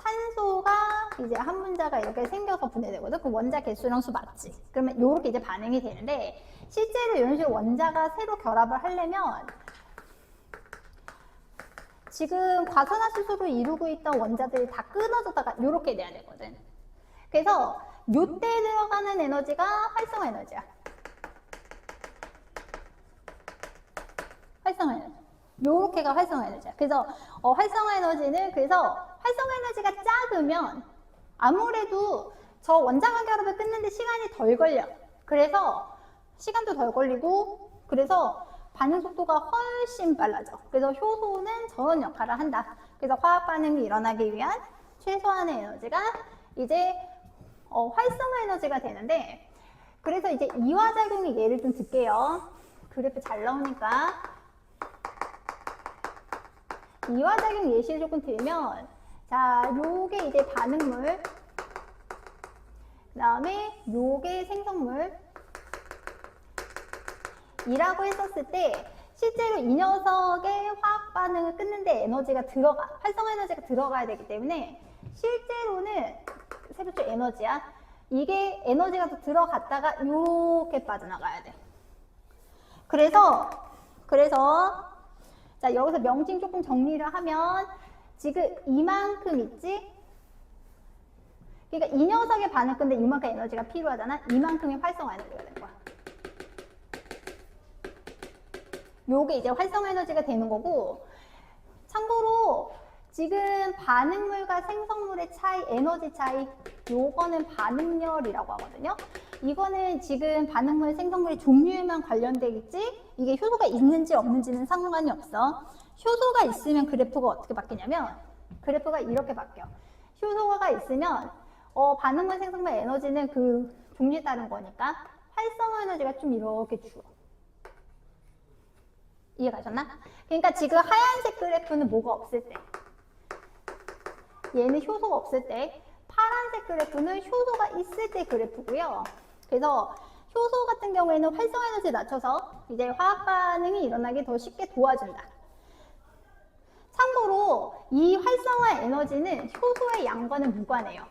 산소가 이제 한 분자가 이렇게 생겨서 분해되거든. 그 원자 개수랑 수 맞지? 그러면 이렇게 이제 반응이 되는데, 실제로 이런 식으로 원자가 새로 결합을 하려면 지금 과산화수소로 이루고 있던 원자들이 다 끊어졌다가 이렇게 돼야 되거든. 그래서 요때 들어가는 에너지가 활성화 에너지야. 활성화 에너지. 요렇게가 활성화 에너지야. 그래서 활성화 에너지는, 그래서 활성화 에너지가 작으면 아무래도 저 원자간 결합을 끊는데 시간이 덜 걸려. 그래서 시간도 덜 걸리고, 그래서 반응 속도가 훨씬 빨라져. 그래서 효소는 저런 역할을 한다. 그래서 화학 반응이 일어나기 위한 최소한의 에너지가 이제 활성화 에너지가 되는데, 그래서 이제 이화작용의 예를 좀 들게요. 그래프 잘 나오니까. 이화작용 예시를 조금 들면, 자, 요게 이제 반응물, 그 다음에 요게 생성물 이라고 했었을 때, 실제로 이 녀석의 화학 반응을 끊는데 에너지가 활성화 에너지가 들어가야 되기 때문에, 실제로는 세부적 에너지야. 이게 에너지가 더 들어갔다가 이렇게 빠져나가야 돼. 그래서 자, 여기서 명칭 조금 정리를 하면, 지금 이만큼 있지? 그러니까 이 녀석의 반응 끊는데 이만큼 에너지가 필요하잖아. 이만큼의 활성화 에너지가 되는 거야. 요게 이제 활성화 에너지가 되는 거고, 참고로 지금 반응물과 생성물의 차이, 에너지 차이, 요거는 반응열이라고 하거든요. 이거는 지금 반응물, 생성물의 종류에만 관련되겠지, 이게 효소가 있는지 없는지는 상관이 없어. 효소가 있으면 그래프가 어떻게 바뀌냐면, 그래프가 이렇게 바뀌어. 효소가 있으면 반응물, 생성물 에너지는 그 종류에 따른 거니까 활성화 에너지가 좀 이렇게 줄어. 이해가셨나? 그러니까 지금 하얀색 그래프는 뭐가 없을 때, 얘는 효소가 없을 때, 파란색 그래프는 효소가 있을 때 그래프고요. 그래서 효소 같은 경우에는 활성화 에너지를 낮춰서 이제 화학 반응이 일어나기 더 쉽게 도와준다. 참고로 이 활성화 에너지는 효소의 양과는 무관해요.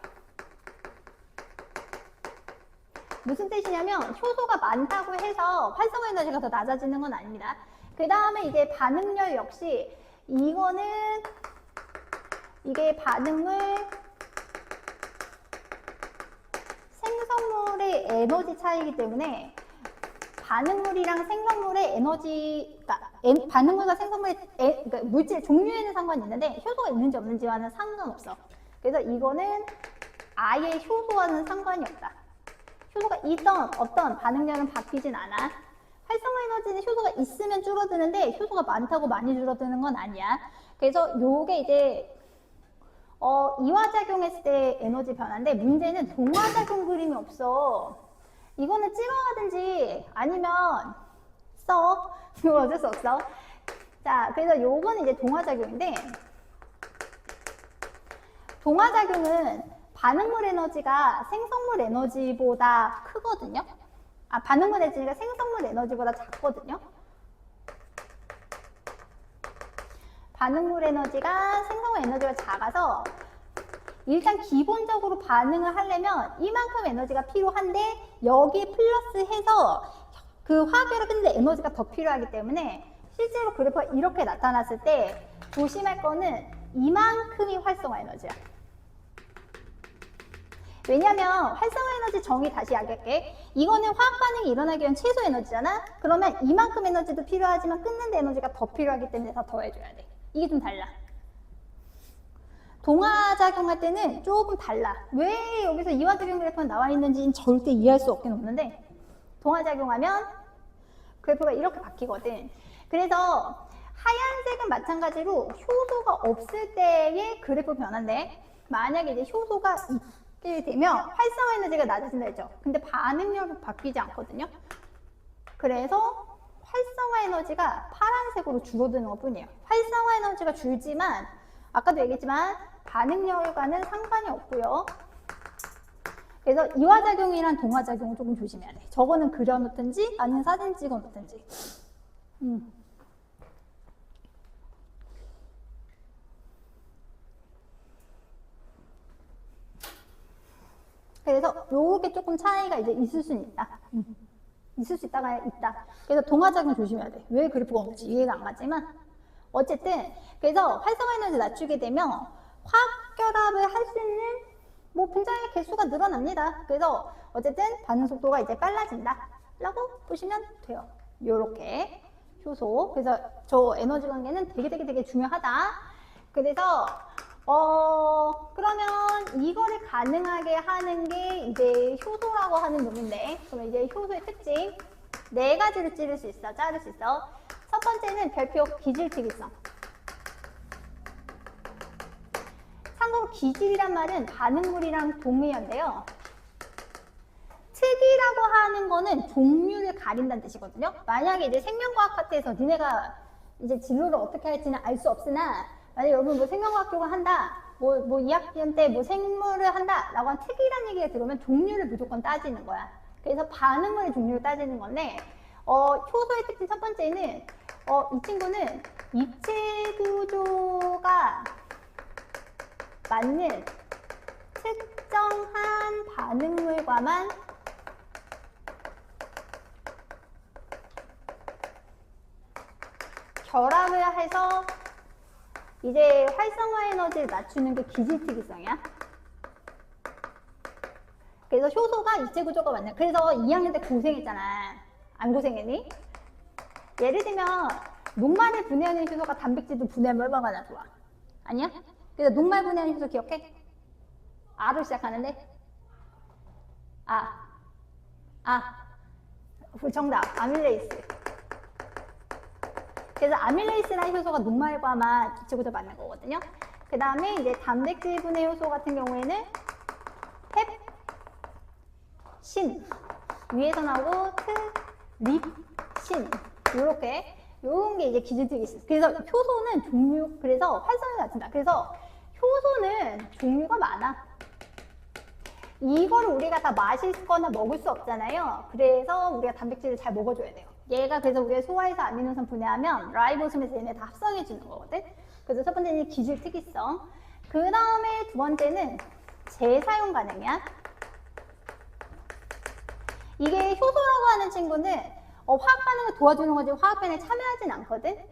무슨 뜻이냐면, 효소가 많다고 해서 활성화 에너지가 더 낮아지는 건 아닙니다. 그 다음에 이제 반응열 역시, 이게 반응물, 생성물의 에너지 차이이기 때문에, 반응물이랑 생성물의 에너지가, 반응물과 생성물의 그러니까 물질 종류에는 상관이 있는데 효소가 있는지 없는지와는 상관없어. 그래서 이거는 아예 효소와는 상관이 없다. 효소가 있던 어떤 반응량은 바뀌진 않아. 활성화 에너지는 효소가 있으면 줄어드는데 효소가 많다고 많이 줄어드는 건 아니야. 그래서 요게 이제 이화작용했을 때 에너지 변화인데, 문제는 동화작용 그림이 없어. 이거는 찍어가든지 아니면 써. 이거 어쩔 수 없어. 자, 그래서 요거는 이제 동화작용인데, 동화작용은 반응물 에너지가 생성물 에너지보다 크거든요. 반응물 에너지가 생성물 에너지보다 작거든요. 반응물 에너지가 생성물 에너지가 작아서 일단 기본적으로 반응을 하려면 이만큼 에너지가 필요한데 여기에 플러스해서 그 화학결합 했는데 에너지가 더 필요하기 때문에 실제로 그래프가 이렇게 나타났을 때 조심할 거는 이만큼이 활성화 에너지야. 왜냐면 활성화 에너지 정의 다시 알려줄게. 이거는 화학 반응이 일어나기 위한 최소 에너지잖아. 그러면 이만큼 에너지도 필요하지만 끊는 데 에너지가 더 필요하기 때문에 더 더해줘야 돼. 이게 좀 달라. 동화작용할 때는 조금 달라. 왜 여기서 이화작용 그래프가 나와 있는지는 절대 이해할 수 없긴 없는데 동화작용하면 그래프가 이렇게 바뀌거든. 그래서 하얀색은 마찬가지로 효소가 없을 때의 그래프 변화인데 만약에 이제 효소가 있게 되면 활성화 에너지가 낮아진다 했죠. 근데 반응력은 바뀌지 않거든요. 그래서 활성화 에너지가 파란색으로 줄어드는 것 뿐이에요. 활성화 에너지가 줄지만 아까도 얘기했지만 반응력과는 상관이 없고요. 그래서 이화작용이랑 동화작용을 조금 조심해야 돼. 저거는 그려놓든지 아니면 사진 찍어놓든지. 그래서 요게 조금 차이가 이제 있을 수는 있다. 있을 수 있다가 있다. 그래서 동화작용 조심해야 돼. 왜 그래프가 없는지 이해가 안 가지만 어쨌든 그래서 활성화 에너지 낮추게 되면 화학 결합을 할 수 있는 뭐 분자의 개수가 늘어납니다. 그래서 어쨌든 반응 속도가 이제 빨라진다 라고 보시면 돼요. 요렇게 효소. 그래서 저 에너지 관계는 되게 중요하다. 그래서 그러면 이거를 가능하게 하는 게 이제 효소라고 하는 놈인데, 그럼 이제 효소의 특징 네 가지를 자를 수 있어. 첫 번째는 별표 기질특이성. 참고로 기질이란 말은 반응물이랑 동의어인데요. 특이라고 하는 거는 종류를 가린다는 뜻이거든요. 만약에 이제 생명과학 파트에서 니네가 이제 진로를 어떻게 할지는 알 수 없으나 만약에 여러분 뭐 생명과학 쪽을 한다, 뭐 2학년 때 뭐 생물을 한다 라고 한 특이란 얘기가 들어오면 종류를 무조건 따지는 거야. 그래서 반응물의 종류를 따지는 건데 효소의 특징 첫 번째는 이 친구는 입체 구조가 맞는 특정한 반응물과만 결합을 해서 이제 활성화 에너지를 낮추는 게 기질특이성이야. 그래서 효소가 입체 구조가 맞는. 그래서 2학년 때 고생했잖아. 안 고생했니? 예를 들면 녹말을 분해하는 효소가 단백질도 분해하면 얼마나 좋아? 아니야? 그래서 녹말 분해하는 효소 기억해? R로 시작하는데? 정답. 아밀레이스. 그래서 아밀레이스라는 효소가 녹말과만 기체구조 맞는 거거든요. 그 다음에 이제 단백질 분해 효소 같은 경우에는 펩신 위에서 나오고 트립신 요런 게 이제 기질특이 있어요. 그래서 효소는 종류, 그래서 활성을 낮춘다. 그래서 효소는 종류가 많아. 이거를 우리가 다 마시거나 먹을 수 없잖아요. 그래서 우리가 단백질을 잘 먹어줘야 돼요. 얘가 그래서 우리가 소화해서 아미노산 분해하면 라이보솜에서 얘네 다 합성해 주는 거거든. 그래서 첫 번째는 기질 특이성. 그 다음에 두 번째는 재사용 가능이야. 이게 효소라고 하는 친구는 화학 반응을 도와주는 거지 화학 반응에 참여하진 않거든.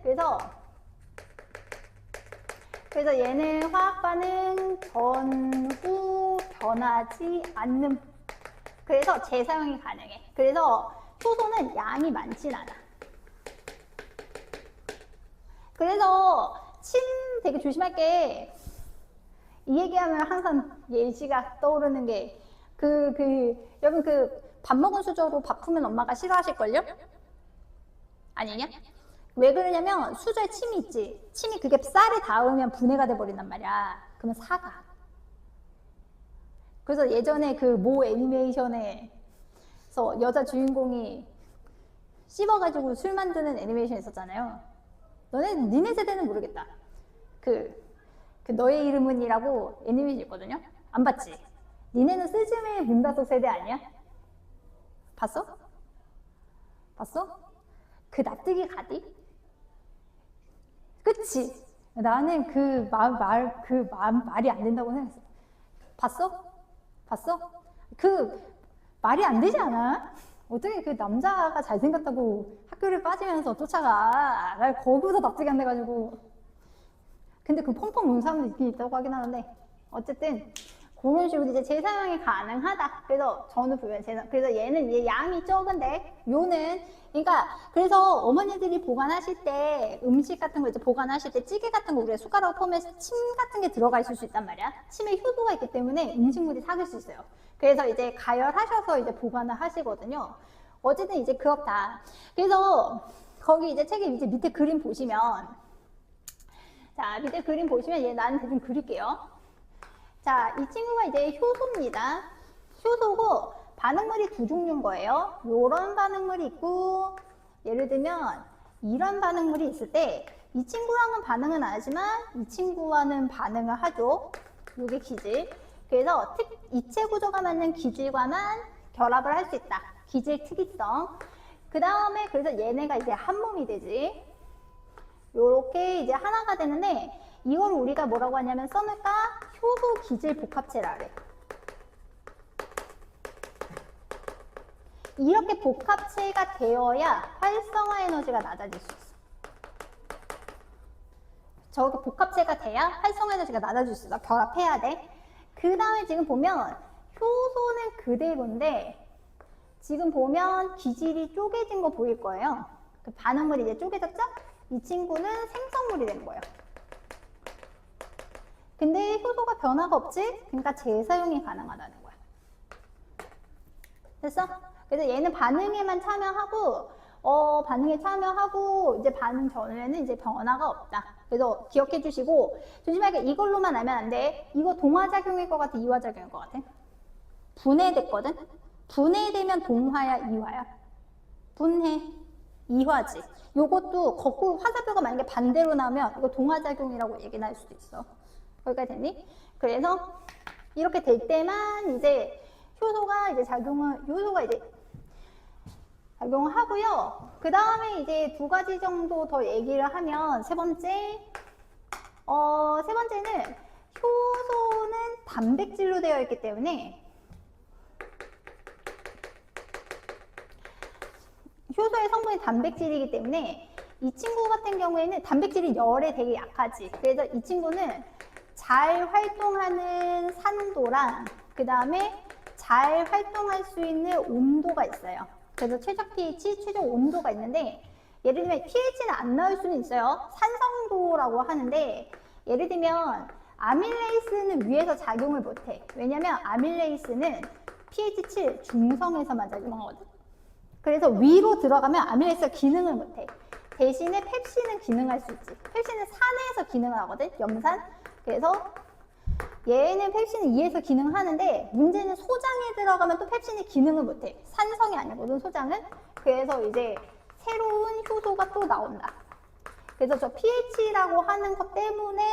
그래서 얘는 화학 반응 전후 변하지 않는. 그래서 재사용이 가능해. 그래서 효소는 양이 많진 않아. 그래서 침 되게 조심할게. 이 얘기하면 항상 예시가 떠오르는 게 여러분 밥 먹은 수저로 밥 풀면 엄마가 싫어하실걸요? 아니냐? 왜 그러냐면 수저에 침이 있지. 침이 그게 쌀에 닿으면 분해가 돼버린단 말이야. 그러면 사가. 그래서 예전에 그 모 애니메이션에서 여자 주인공이 씹어가지고 술 만드는 애니메이션 있었잖아요. 니네 세대는 모르겠다. 너의 이름은이라고 애니메이션 있거든요. 안 봤지? 니네는 스즈메의 문다속 세대 아니야? 봤어? 그 납득이 가디? 그치? 나는 말이 안 된다고 생각했어. 봤어? 봤어? 그 말이 안 되지 않아? 어떻게 그 남자가 잘생겼다고 학교를 빠지면서 쫓아가. 날 거기서 납득이 안 돼가지고. 근데 그 펑펑 우는 사람도 있긴 있다고 하긴 하는데, 어쨌든 그런 식으로 이제 재사용이 가능하다. 그래서 저는 보면 그래서 얘는 이제 양이 적은데, 요는 그러니까 그래서 어머니들이 보관하실 때 음식 같은 거 이제 보관하실 때 찌개 같은 거 우리가 숟가락 포함해서 침 같은 게 들어가 있을 수 있단 말이야. 침에 효소가 있기 때문에 음식물이 삭을 수 있어요. 그래서 이제 가열하셔서 이제 보관을 하시거든요. 어쨌든 이제 그렇다. 그래서 거기 이제 책에 이제 밑에 그림 보시면, 자, 밑에 그림 보시면 얘 나는 대충 그릴게요. 자, 이 친구가 이제 효소입니다. 효소고 반응물이 두 종류인 거예요. 요런 반응물이 있고, 예를 들면 이런 반응물이 있을 때 이 친구랑은 반응은 안 하지만 이 친구와는 반응을 하죠. 요게 기질. 그래서 이체 구조가 맞는 기질과만 결합을 할 수 있다. 기질 특이성. 그 다음에 그래서 얘네가 이제 한 몸이 되지. 요렇게 이제 하나가 되는데, 이걸 우리가 뭐라고 하냐면 써놓을까? 효소 기질 복합체라 그래. 이렇게 복합체가 되어야 활성화 에너지가 낮아질 수 있어. 저렇게 복합체가 돼야 활성화 에너지가 낮아질 수 있어. 결합해야 돼. 그 다음에 지금 보면 효소는 그대로인데, 지금 보면 기질이 쪼개진 거 보일 거예요. 그 반응물이 이제 쪼개졌죠? 이 친구는 생성물이 된 거예요. 근데 효소가 변화가 없지? 그러니까 재사용이 가능하다는 거야. 됐어? 그래서 얘는 반응에만 참여하고, 반응에 참여하고, 이제 반응 전후에는 이제 변화가 없다. 그래서 기억해 주시고, 조심하게 이걸로만 알면 안 돼. 이거 동화작용일 것 같아? 이화작용일 것 같아? 분해됐거든? 분해되면 동화야, 이화야? 분해, 이화지. 요것도 거꾸로 화살표가 만약에 반대로 나오면 이거 동화작용이라고 얘기는 할 수도 있어. 거기까지 됐니? 그래서 이렇게 될 때만 이제 효소가 이제 작용을 하고요. 그 다음에 이제 두 가지 정도 더 얘기를 하면 세 번째는 효소는 단백질로 되어 있기 때문에 효소의 성분이 단백질이기 때문에 이 친구 같은 경우에는 단백질이 열에 되게 약하지. 그래서 이 친구는 잘 활동하는 산도랑 그 다음에 잘 활동할 수 있는 온도가 있어요. 그래서 최적 pH, 최적 온도가 있는데, 예를 들면 pH는 안 나올 수는 있어요. 산성도라고 하는데, 예를 들면 아밀레이스는 위에서 작용을 못해. 왜냐면 아밀레이스는 pH 7 중성에서만 작용하거든. 그래서 위로 들어가면 아밀레이스가 기능을 못해. 대신에 펩신은 기능할 수 있지. 펩신은 산에서 기능을 하거든, 염산. 그래서 얘는 펩신은 2에서 기능을 하는데, 문제는 소장에 들어가면 또 펩신이 기능을 못해. 산성이 아니거든, 소장은. 그래서 이제 새로운 효소가 또 나온다. 그래서 저 pH라고 하는 것 때문에,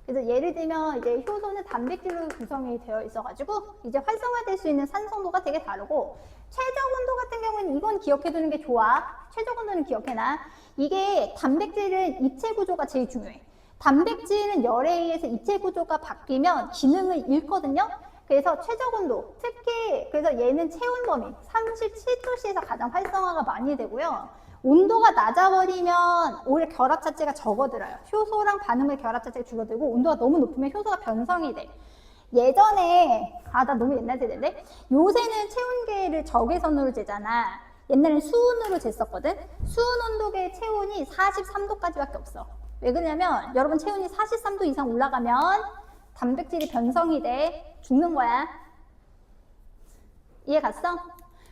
그래서 예를 들면 이제 효소는 단백질로 구성이 되어 있어가지고 이제 활성화될 수 있는 산성도가 되게 다르고, 최적 온도 같은 경우는 이건 기억해두는 게 좋아. 최적 온도는 기억해놔. 이게 단백질은 입체 구조가 제일 중요해. 단백질은 열에 의해서 입체 구조가 바뀌면 기능을 잃거든요. 그래서 최적 온도, 특히 그래서 얘는 체온 범위 37도씨에서 가장 활성화가 많이 되고요. 온도가 낮아버리면 오히려 결합 자체가 적어들어요. 효소랑 반응물 결합 자체가 줄어들고, 온도가 너무 높으면 효소가 변성이 돼. 예전에, 나 너무 옛날 세대인데, 요새는 체온계를 적외선으로 재잖아. 옛날엔 수온으로 쟀었거든. 수온 온도계의 체온이 43도까지밖에 없어. 왜 그러냐면 여러분 체온이 43도 이상 올라가면 단백질이 변성이 돼. 죽는 거야. 이해 갔어?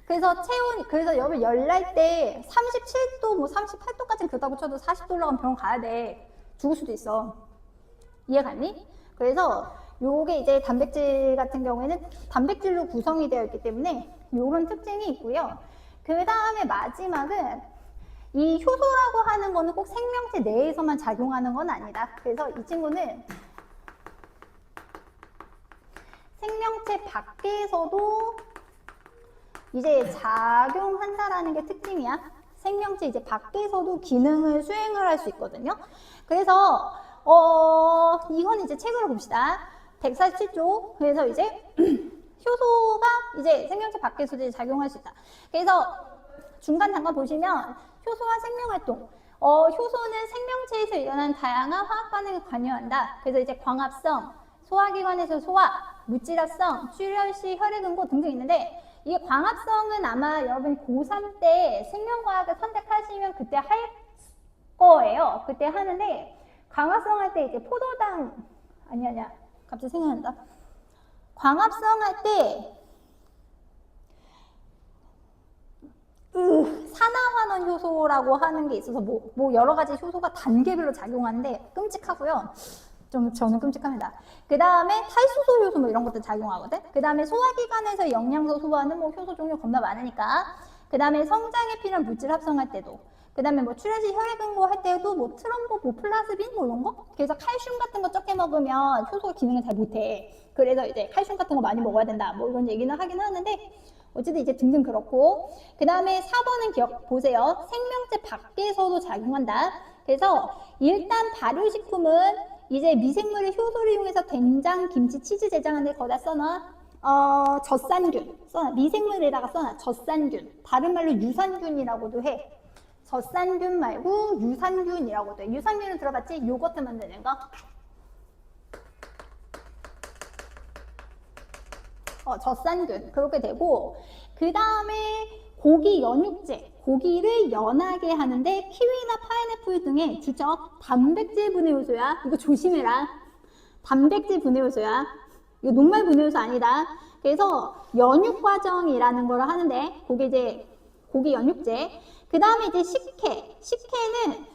그래서 여러분 열 날 때 37도, 뭐 38도까지는 그렇다고 쳐도 40도 올라가면 병원 가야 돼. 죽을 수도 있어. 이해 갔니? 그래서 요게 이제 단백질 같은 경우에는 단백질로 구성이 되어 있기 때문에 요런 특징이 있고요. 그 다음에 마지막은 이 효소라고 하는 거는 꼭 생명체 내에서만 작용하는 건 아니다. 그래서 이 친구는 생명체 밖에서도 이제 작용한다라는 게 특징이야. 생명체 이제 밖에서도 기능을 수행을 할 수 있거든요. 그래서 이건 이제 책으로 봅시다. 147조. 그래서 이제 효소가 이제 생명체 밖에서 이제 작용할 수 있다. 그래서 중간 단관 보시면 효소와 생명활동. 효소는 생명체에서 일어나는 다양한 화학 반응에 관여한다. 그래서 이제 광합성, 소화기관에서 소화, 무찌라성, 출혈 시 혈액응고 등등 있는데, 이게 광합성은 아마 여러분이 고3 때 생명과학을 선택하시면 그때 할 거예요. 그때 하는데, 광합성 할 때 이제 포도당, 아니야. 갑자기 생각난다. 광합성 할 때, 산화환원 효소라고 하는 게 있어서 뭐 여러 가지 효소가 단계별로 작용하는데 끔찍하고요. 저는 끔찍합니다. 그 다음에 탈수소 효소 뭐 이런 것도 작용하거든. 그 다음에 소화기관에서 영양소 소화는 뭐 효소 종류 겁나 많으니까. 그 다음에 성장에 필요한 물질 합성할 때도. 그 다음에 뭐 출혈시 혈액응고 할 때도 뭐 트럼보, 뭐 플라스빈 뭐 이런 거. 그래서 칼슘 같은 거 적게 먹으면 효소가 기능을 잘 못해. 그래서 이제 칼슘 같은 거 많이 먹어야 된다. 뭐 이런 얘기는 하긴 하는데. 어쨌든 이제 등등 그렇고, 그 다음에 4번은 기억 보세요. 생명체 밖에서도 작용한다. 그래서 일단 발효식품은 이제 미생물의 효소를 이용해서 된장, 김치, 치즈 제작하는데 거기다 써놔. 젖산균 써놔. 미생물에다가 써놔. 젖산균. 다른 말로 유산균이라고도 해. 젖산균 말고 유산균이라고도 해. 유산균은 들어봤지? 요거트 만드는 거. 젖산균 그렇게 되고, 그 다음에 고기 연육제, 고기를 연하게 하는데 키위나 파인애플 등의 주적 단백질 분해 요소야. 이거 조심해라. 단백질 분해 요소야. 이거 녹말 분해 요소 아니다. 그래서 연육 과정이라는 걸 하는데, 그게 이제 고기 연육제. 그 다음에 이제 식혜는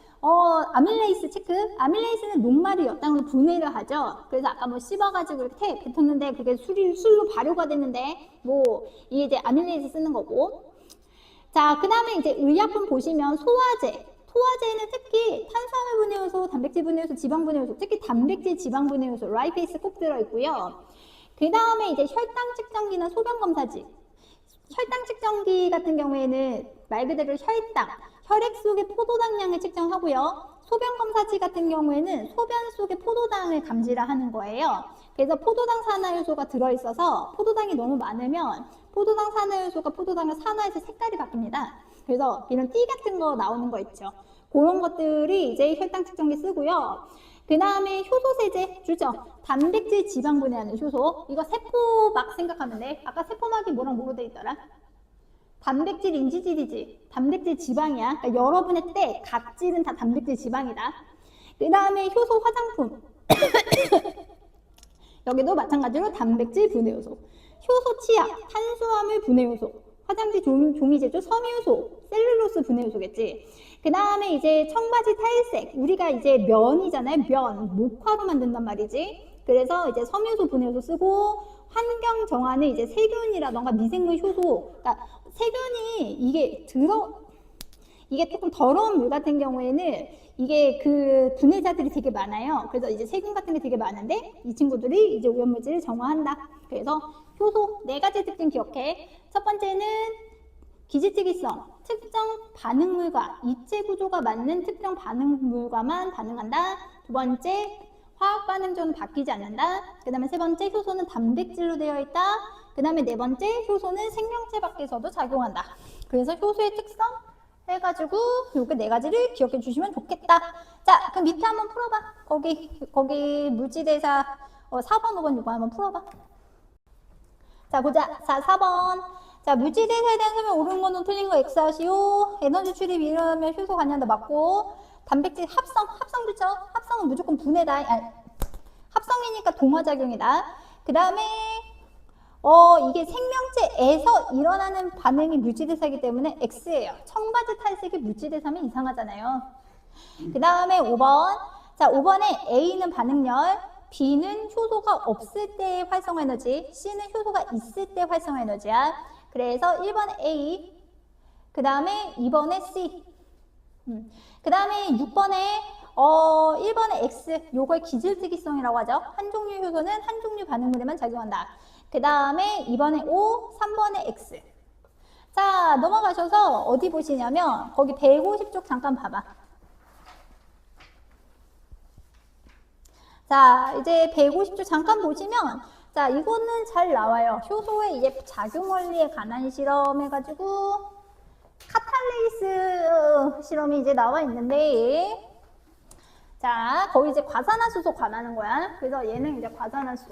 아밀레이스 체크. 아밀레이스는 녹말을 엿당으로 분해를 하죠. 그래서 아까 뭐 씹어가지고 이렇게 뱉었는데 그게 술로 발효가 됐는데 뭐 이게 이제 아밀레이스 쓰는 거고. 자, 그 다음에 이제 의약품 보시면 소화제. 소화제는 특히 탄수화물 분해 요소, 단백질 분해 요소, 지방 분해 요소, 특히 단백질 지방 분해 요소, 라이페이스 꼭 들어있고요. 그 다음에 이제 혈당 측정기나 소변 검사지. 혈당 측정기 같은 경우에는 말 그대로 혈액 속의 포도당량을 측정하고요. 소변 검사지 같은 경우에는 소변 속의 포도당을 감지를 하는 거예요. 그래서 포도당 산화효소가 들어있어서 포도당이 너무 많으면 포도당 산화효소가 포도당을 산화해서 색깔이 바뀝니다. 그래서 이런 띠 같은 거 나오는 거 있죠. 그런 것들이 이제 혈당 측정기 쓰고요. 그 다음에 효소세제 주죠. 단백질 지방 분해하는 효소. 이거 세포막 생각하면 돼. 아까 세포막이 뭐랑 뭐로 돼 있더라? 단백질 인지질이지. 단백질 지방이야. 그러니까 여러분의 때, 각질은 다 단백질 지방이다. 그 다음에 효소 화장품. 여기도 마찬가지로 단백질 분해 요소. 효소 치약, 탄수화물 분해 요소. 화장지 종이 제조, 섬유소, 셀룰로스 분해 요소겠지. 그 다음에 이제 청바지 탈색. 우리가 이제 면이잖아요. 면. 목화로 만든단 말이지. 그래서 이제 섬유소 분해 요소 쓰고, 환경 정화는 이제 세균이라던가 미생물 효소. 그러니까 세균이 이게 조금 더러운 물 같은 경우에는 이게 그 분해자들이 되게 많아요. 그래서 이제 세균 같은 게 되게 많은데 이 친구들이 이제 오염물질을 정화한다. 그래서 효소 4가지 특징 기억해. 첫 번째는 기지특이성, 특정 반응물과 입체 구조가 맞는 특정 반응물과만 반응한다. 두 번째, 화학 반응조는 바뀌지 않는다. 그 다음에 세 번째, 효소는 단백질로 되어 있다. 그 다음에 네 번째, 효소는 생명체 밖에서도 작용한다. 그래서 효소의 특성 해가지고 요게 4가지를 기억해 주시면 좋겠다. 자, 그럼 밑에 한번 풀어봐. 거기 물질대사 4번, 5번, 6번 한번 풀어봐. 자, 보자. 자, 4번. 자, 물질대사에 대한 설명 옳은 거는 틀린 거 X하시오. 에너지 출입 이러면 효소 관련도 맞고. 단백질 합성 좋죠? 합성은 무조건 분해다. 합성이니까 동화작용이다. 그 다음에 이게 생명체에서 일어나는 반응이 물질대사이기 때문에 X예요. 청바지 탈색이 물질대사면 이상하잖아요. 그 다음에 5번. 자, 5번에 A는 반응열, B는 효소가 없을 때의 활성화 에너지, C는 효소가 있을 때 활성화 에너지야. 그래서 1번에 A, 그 다음에 2번에 C. 그 다음에 6번에 1번에 X, 요걸 기질특이성이라고 하죠. 한 종류 효소는 한 종류 반응물에만 작용한다. 그 다음에 2번에 O, 3번에 X. 자, 넘어가셔서 어디 보시냐면 거기 150쪽 잠깐 봐봐. 자, 이제 150조 잠깐 보시면, 자, 이거는 잘 나와요. 효소의 이제 작용 원리에 관한 실험 해가지고, 카탈레이스 실험이 이제 나와 있는데, 자, 거기 이제 과산화수소 관하는 거야. 그래서 얘는 이제 과산화수소.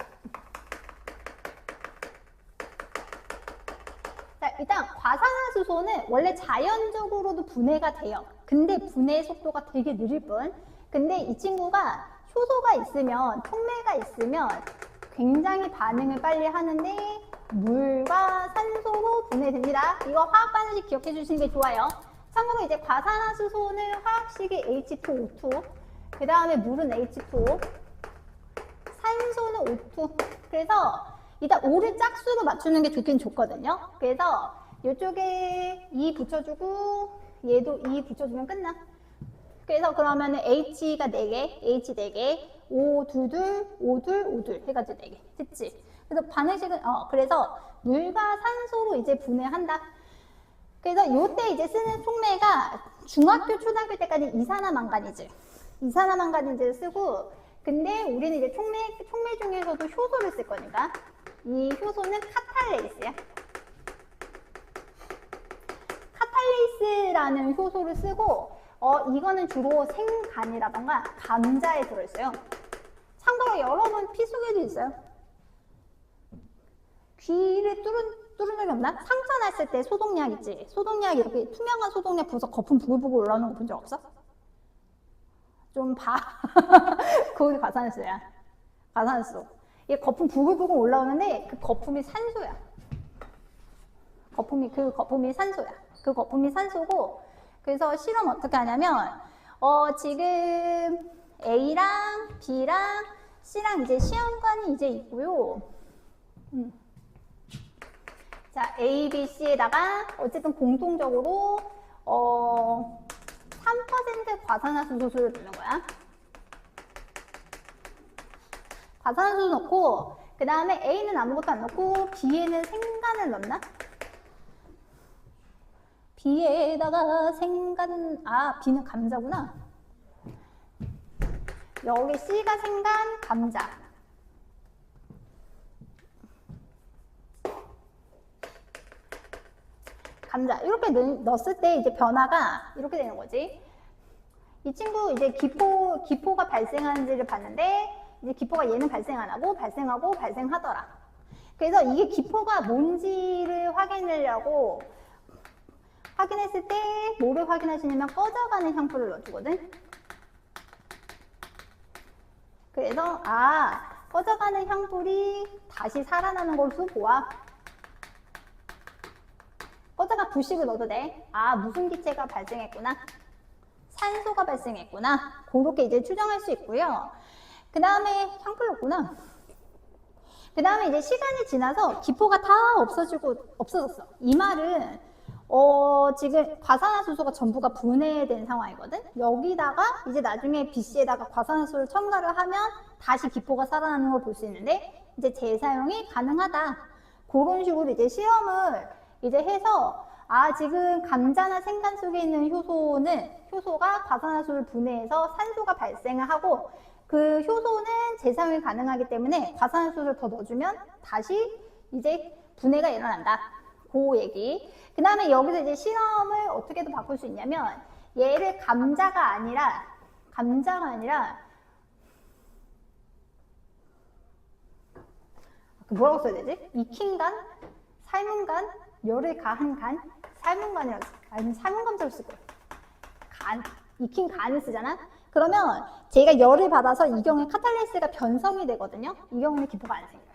자, 일단 과산화수소는 원래 자연적으로도 분해가 돼요. 근데 분해 속도가 되게 느릴 뿐. 근데 이 친구가 효소가 있으면, 촉매가 있으면 굉장히 반응을 빨리 하는데 물과 산소로 분해됩니다. 이거 화학 반응식 기억해 주시는 게 좋아요. 참고로 이제 과산화수소는 화학식이 H2O2, 그 다음에 물은 H2O, 산소는 O2. 그래서 일단 O를 짝수로 맞추는 게 좋긴 좋거든요. 그래서 이쪽에 2 붙여주고 얘도 2 붙여주면 끝나. 그래서 그러면은 H가 4개, H 4개, O 2둘, O 둘, O 둘 해가지고 4개. 됐지? 그래서 반응식은, 그래서 물과 산소로 이제 분해한다. 그래서 요때 이제 쓰는 촉매가 중학교, 초등학교 때까지 이산화망가니즈. 이산화망가니즈를 쓰고, 근데 우리는 이제 촉매 중에서도 효소를 쓸 거니까. 이 효소는 카탈레이스야. 카탈레이스라는 효소를 쓰고, 이거는 주로 생간이라던가 감자에 들어있어요. 참고로 여러분 피 속에도 있어요. 귀를 뚫은 적이 없나? 상처 났을 때 소독약 있지? 소독약 이렇게 투명한 소독약 부어서 거품 부글부글 올라오는 거 본 적 없어? 좀 봐. 거기 과산화수소야. 과산화수소. 이게 거품 부글부글 올라오는데 그 거품이 산소야. 그 거품이 산소야. 그 거품이 산소고, 그래서 실험 어떻게 하냐면, 지금 A랑 B랑 C랑 이제 시험관이 이제 있고요. 자, A, B, C에다가 어쨌든 공통적으로 3% 과산화수소를 넣는 거야. 과산화수소 넣고, 그 다음에 A는 아무것도 안 넣고 B에는 생간을 넣나? B에다가 생간, B는 감자구나. 여기 C가 생간, 감자. 감자. 이렇게 넣었을 때 이제 변화가 이렇게 되는 거지. 이 친구 이제 기포가 발생하는지를 봤는데, 이제 기포가 얘는 발생 안 하고, 발생하고, 발생하더라. 그래서 이게 기포가 뭔지를 확인하려고, 확인했을 때 뭐를 확인하시냐면 꺼져가는 향토를 넣어주거든. 그래서 꺼져가는 향토리 다시 살아나는 것으로 보아. 꺼져가 부식을 넣어도 돼. 무슨 기체가 발생했구나. 산소가 발생했구나. 그렇게 이제 추정할 수 있고요. 그 다음에 향토를 넣구나. 그 다음에 이제 시간이 지나서 기포가 다 없어졌어. 이 말은 지금 과산화수소가 전부가 분해된 상황이거든. 여기다가 이제 나중에 BC에다가 과산화수소를 첨가를 하면 다시 기포가 살아나는 걸 볼 수 있는데, 이제 재사용이 가능하다. 그런 식으로 이제 실험을 이제 해서 지금 감자나 생간 속에 있는 효소가 과산화수소를 분해해서 산소가 발생을 하고, 그 효소는 재사용이 가능하기 때문에 과산화수소를 더 넣어주면 다시 이제 분해가 일어난다. 그 얘기. 그 다음에 여기서 이제 실험을 어떻게도 바꿀 수 있냐면, 얘를 감자가 아니라 뭐라고 써야 되지? 익힌간, 삶은간, 열을 가한 간, 삶은간이라고 써. 아니면 삶은감자로 쓸 거야. 익힌 간을 쓰잖아? 그러면 제가 열을 받아서 이 경우에 카탈레이스가 변성이 되거든요. 이 경우는 기포가 안 생겨요.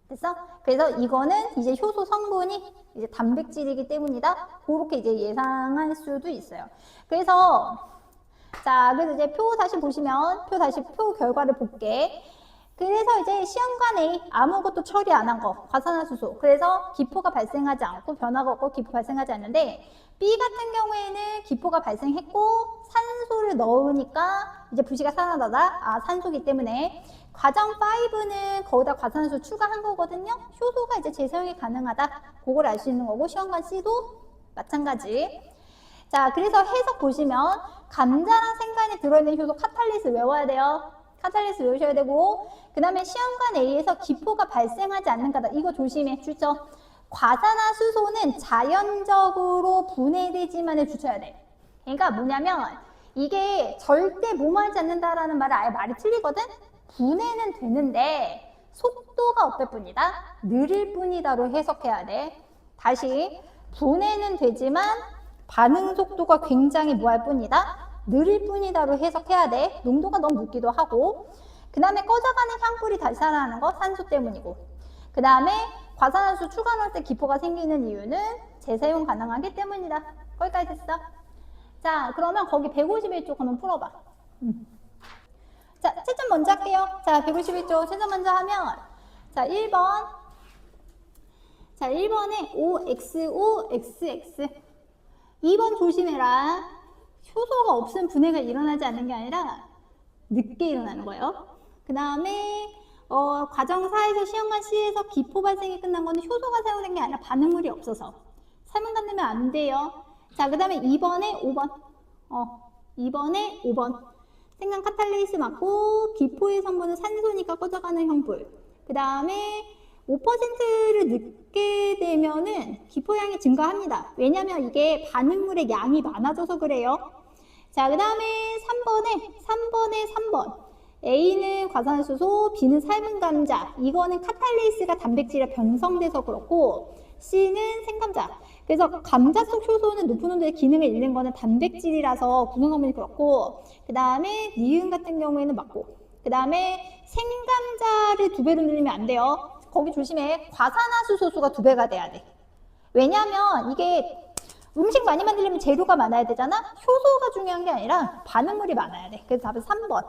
됐어? 그래서 이거는 이제 효소 성분이 이제 단백질이기 때문이다. 그렇게 이제 예상할 수도 있어요. 그래서 이제 표 다시 보시면 표 결과를 볼게. 그래서 이제 시험관 A 아무것도 처리 안 한 거, 과산화수소. 그래서 기포가 발생하지 않고 변화가 없고 기포 발생하지 않는데, B 같은 경우에는 기포가 발생했고 산소를 넣으니까 이제 부시가 살아나다. 산소기 때문에. 과정 5는 거기다 과산화수소 추가한 거거든요. 효소가 이제 재사용이 가능하다. 그걸 알 수 있는 거고, 시험관 C도 마찬가지. 자, 그래서 해석 보시면 감자랑 생간에 들어있는 효소 카탈리스 외워야 돼요. 카탈리스 외우셔야 되고, 그 다음에 시험관 A에서 기포가 발생하지 않는가다. 이거 조심해 주죠. 과산화수소는 자연적으로 분해되지만을 주셔야 돼. 그러니까 뭐냐면 이게 절대 뭐하지 않는다라는 말은 아예 말이 틀리거든. 분해는 되는데 속도가 어떨 뿐이다? 느릴 뿐이다로 해석해야 돼. 다시, 분해는 되지만 반응 속도가 굉장히 뭐할 뿐이다? 느릴 뿐이다로 해석해야 돼. 농도가 너무 높기도 하고. 그 다음에 꺼져가는 향불이 다시 살아나는 거 산소 때문이고. 그 다음에 과산화수 추가 넣을 때 기포가 생기는 이유는 재사용 가능하기 때문이다. 거기까지 됐어. 자, 그러면 거기 151쪽 한번 풀어봐. 자, 채점 먼저 할게요. 자, 151쪽 채점 먼저 하면, 자, 1번. 자, 1번에 OXOXX. 2번 조심해라. 효소가 없으면 분해가 일어나지 않는 게 아니라 늦게 일어나는 거예요. 그 다음에 과정 4에서 시험관 C에서 기포 발생이 끝난 거는 효소가 사용된 게 아니라 반응물이 없어서 설문관 되면 안 돼요. 자, 그 다음에 2번에 5번. 2번에 5번. 생강 카탈레이스 맞고 기포의 성분은 산소니까 꺼져가는 형불. 그 다음에 5%를 넣게 되면은 기포량이 증가합니다. 왜냐면 이게 반응물의 양이 많아져서 그래요. 자, 그 다음에 3번. A는 과산화수소, B는 삶은 감자. 이거는 카탈레이스가 단백질에 변성돼서 그렇고, C는 생감자. 그래서 감자 속 효소는 높은 온도의 기능을 잃는 거는 단백질이라서 구성성분이 그렇고, 그 다음에 니은 같은 경우에는 맞고, 그 다음에 생감자를 2배로 늘리면 안 돼요. 거기 조심해. 과산화수소수가 2배가 돼야 돼. 왜냐면 이게 음식 많이 만들려면 재료가 많아야 되잖아? 효소가 중요한 게 아니라 반응물이 많아야 돼. 그래서 답은 3번.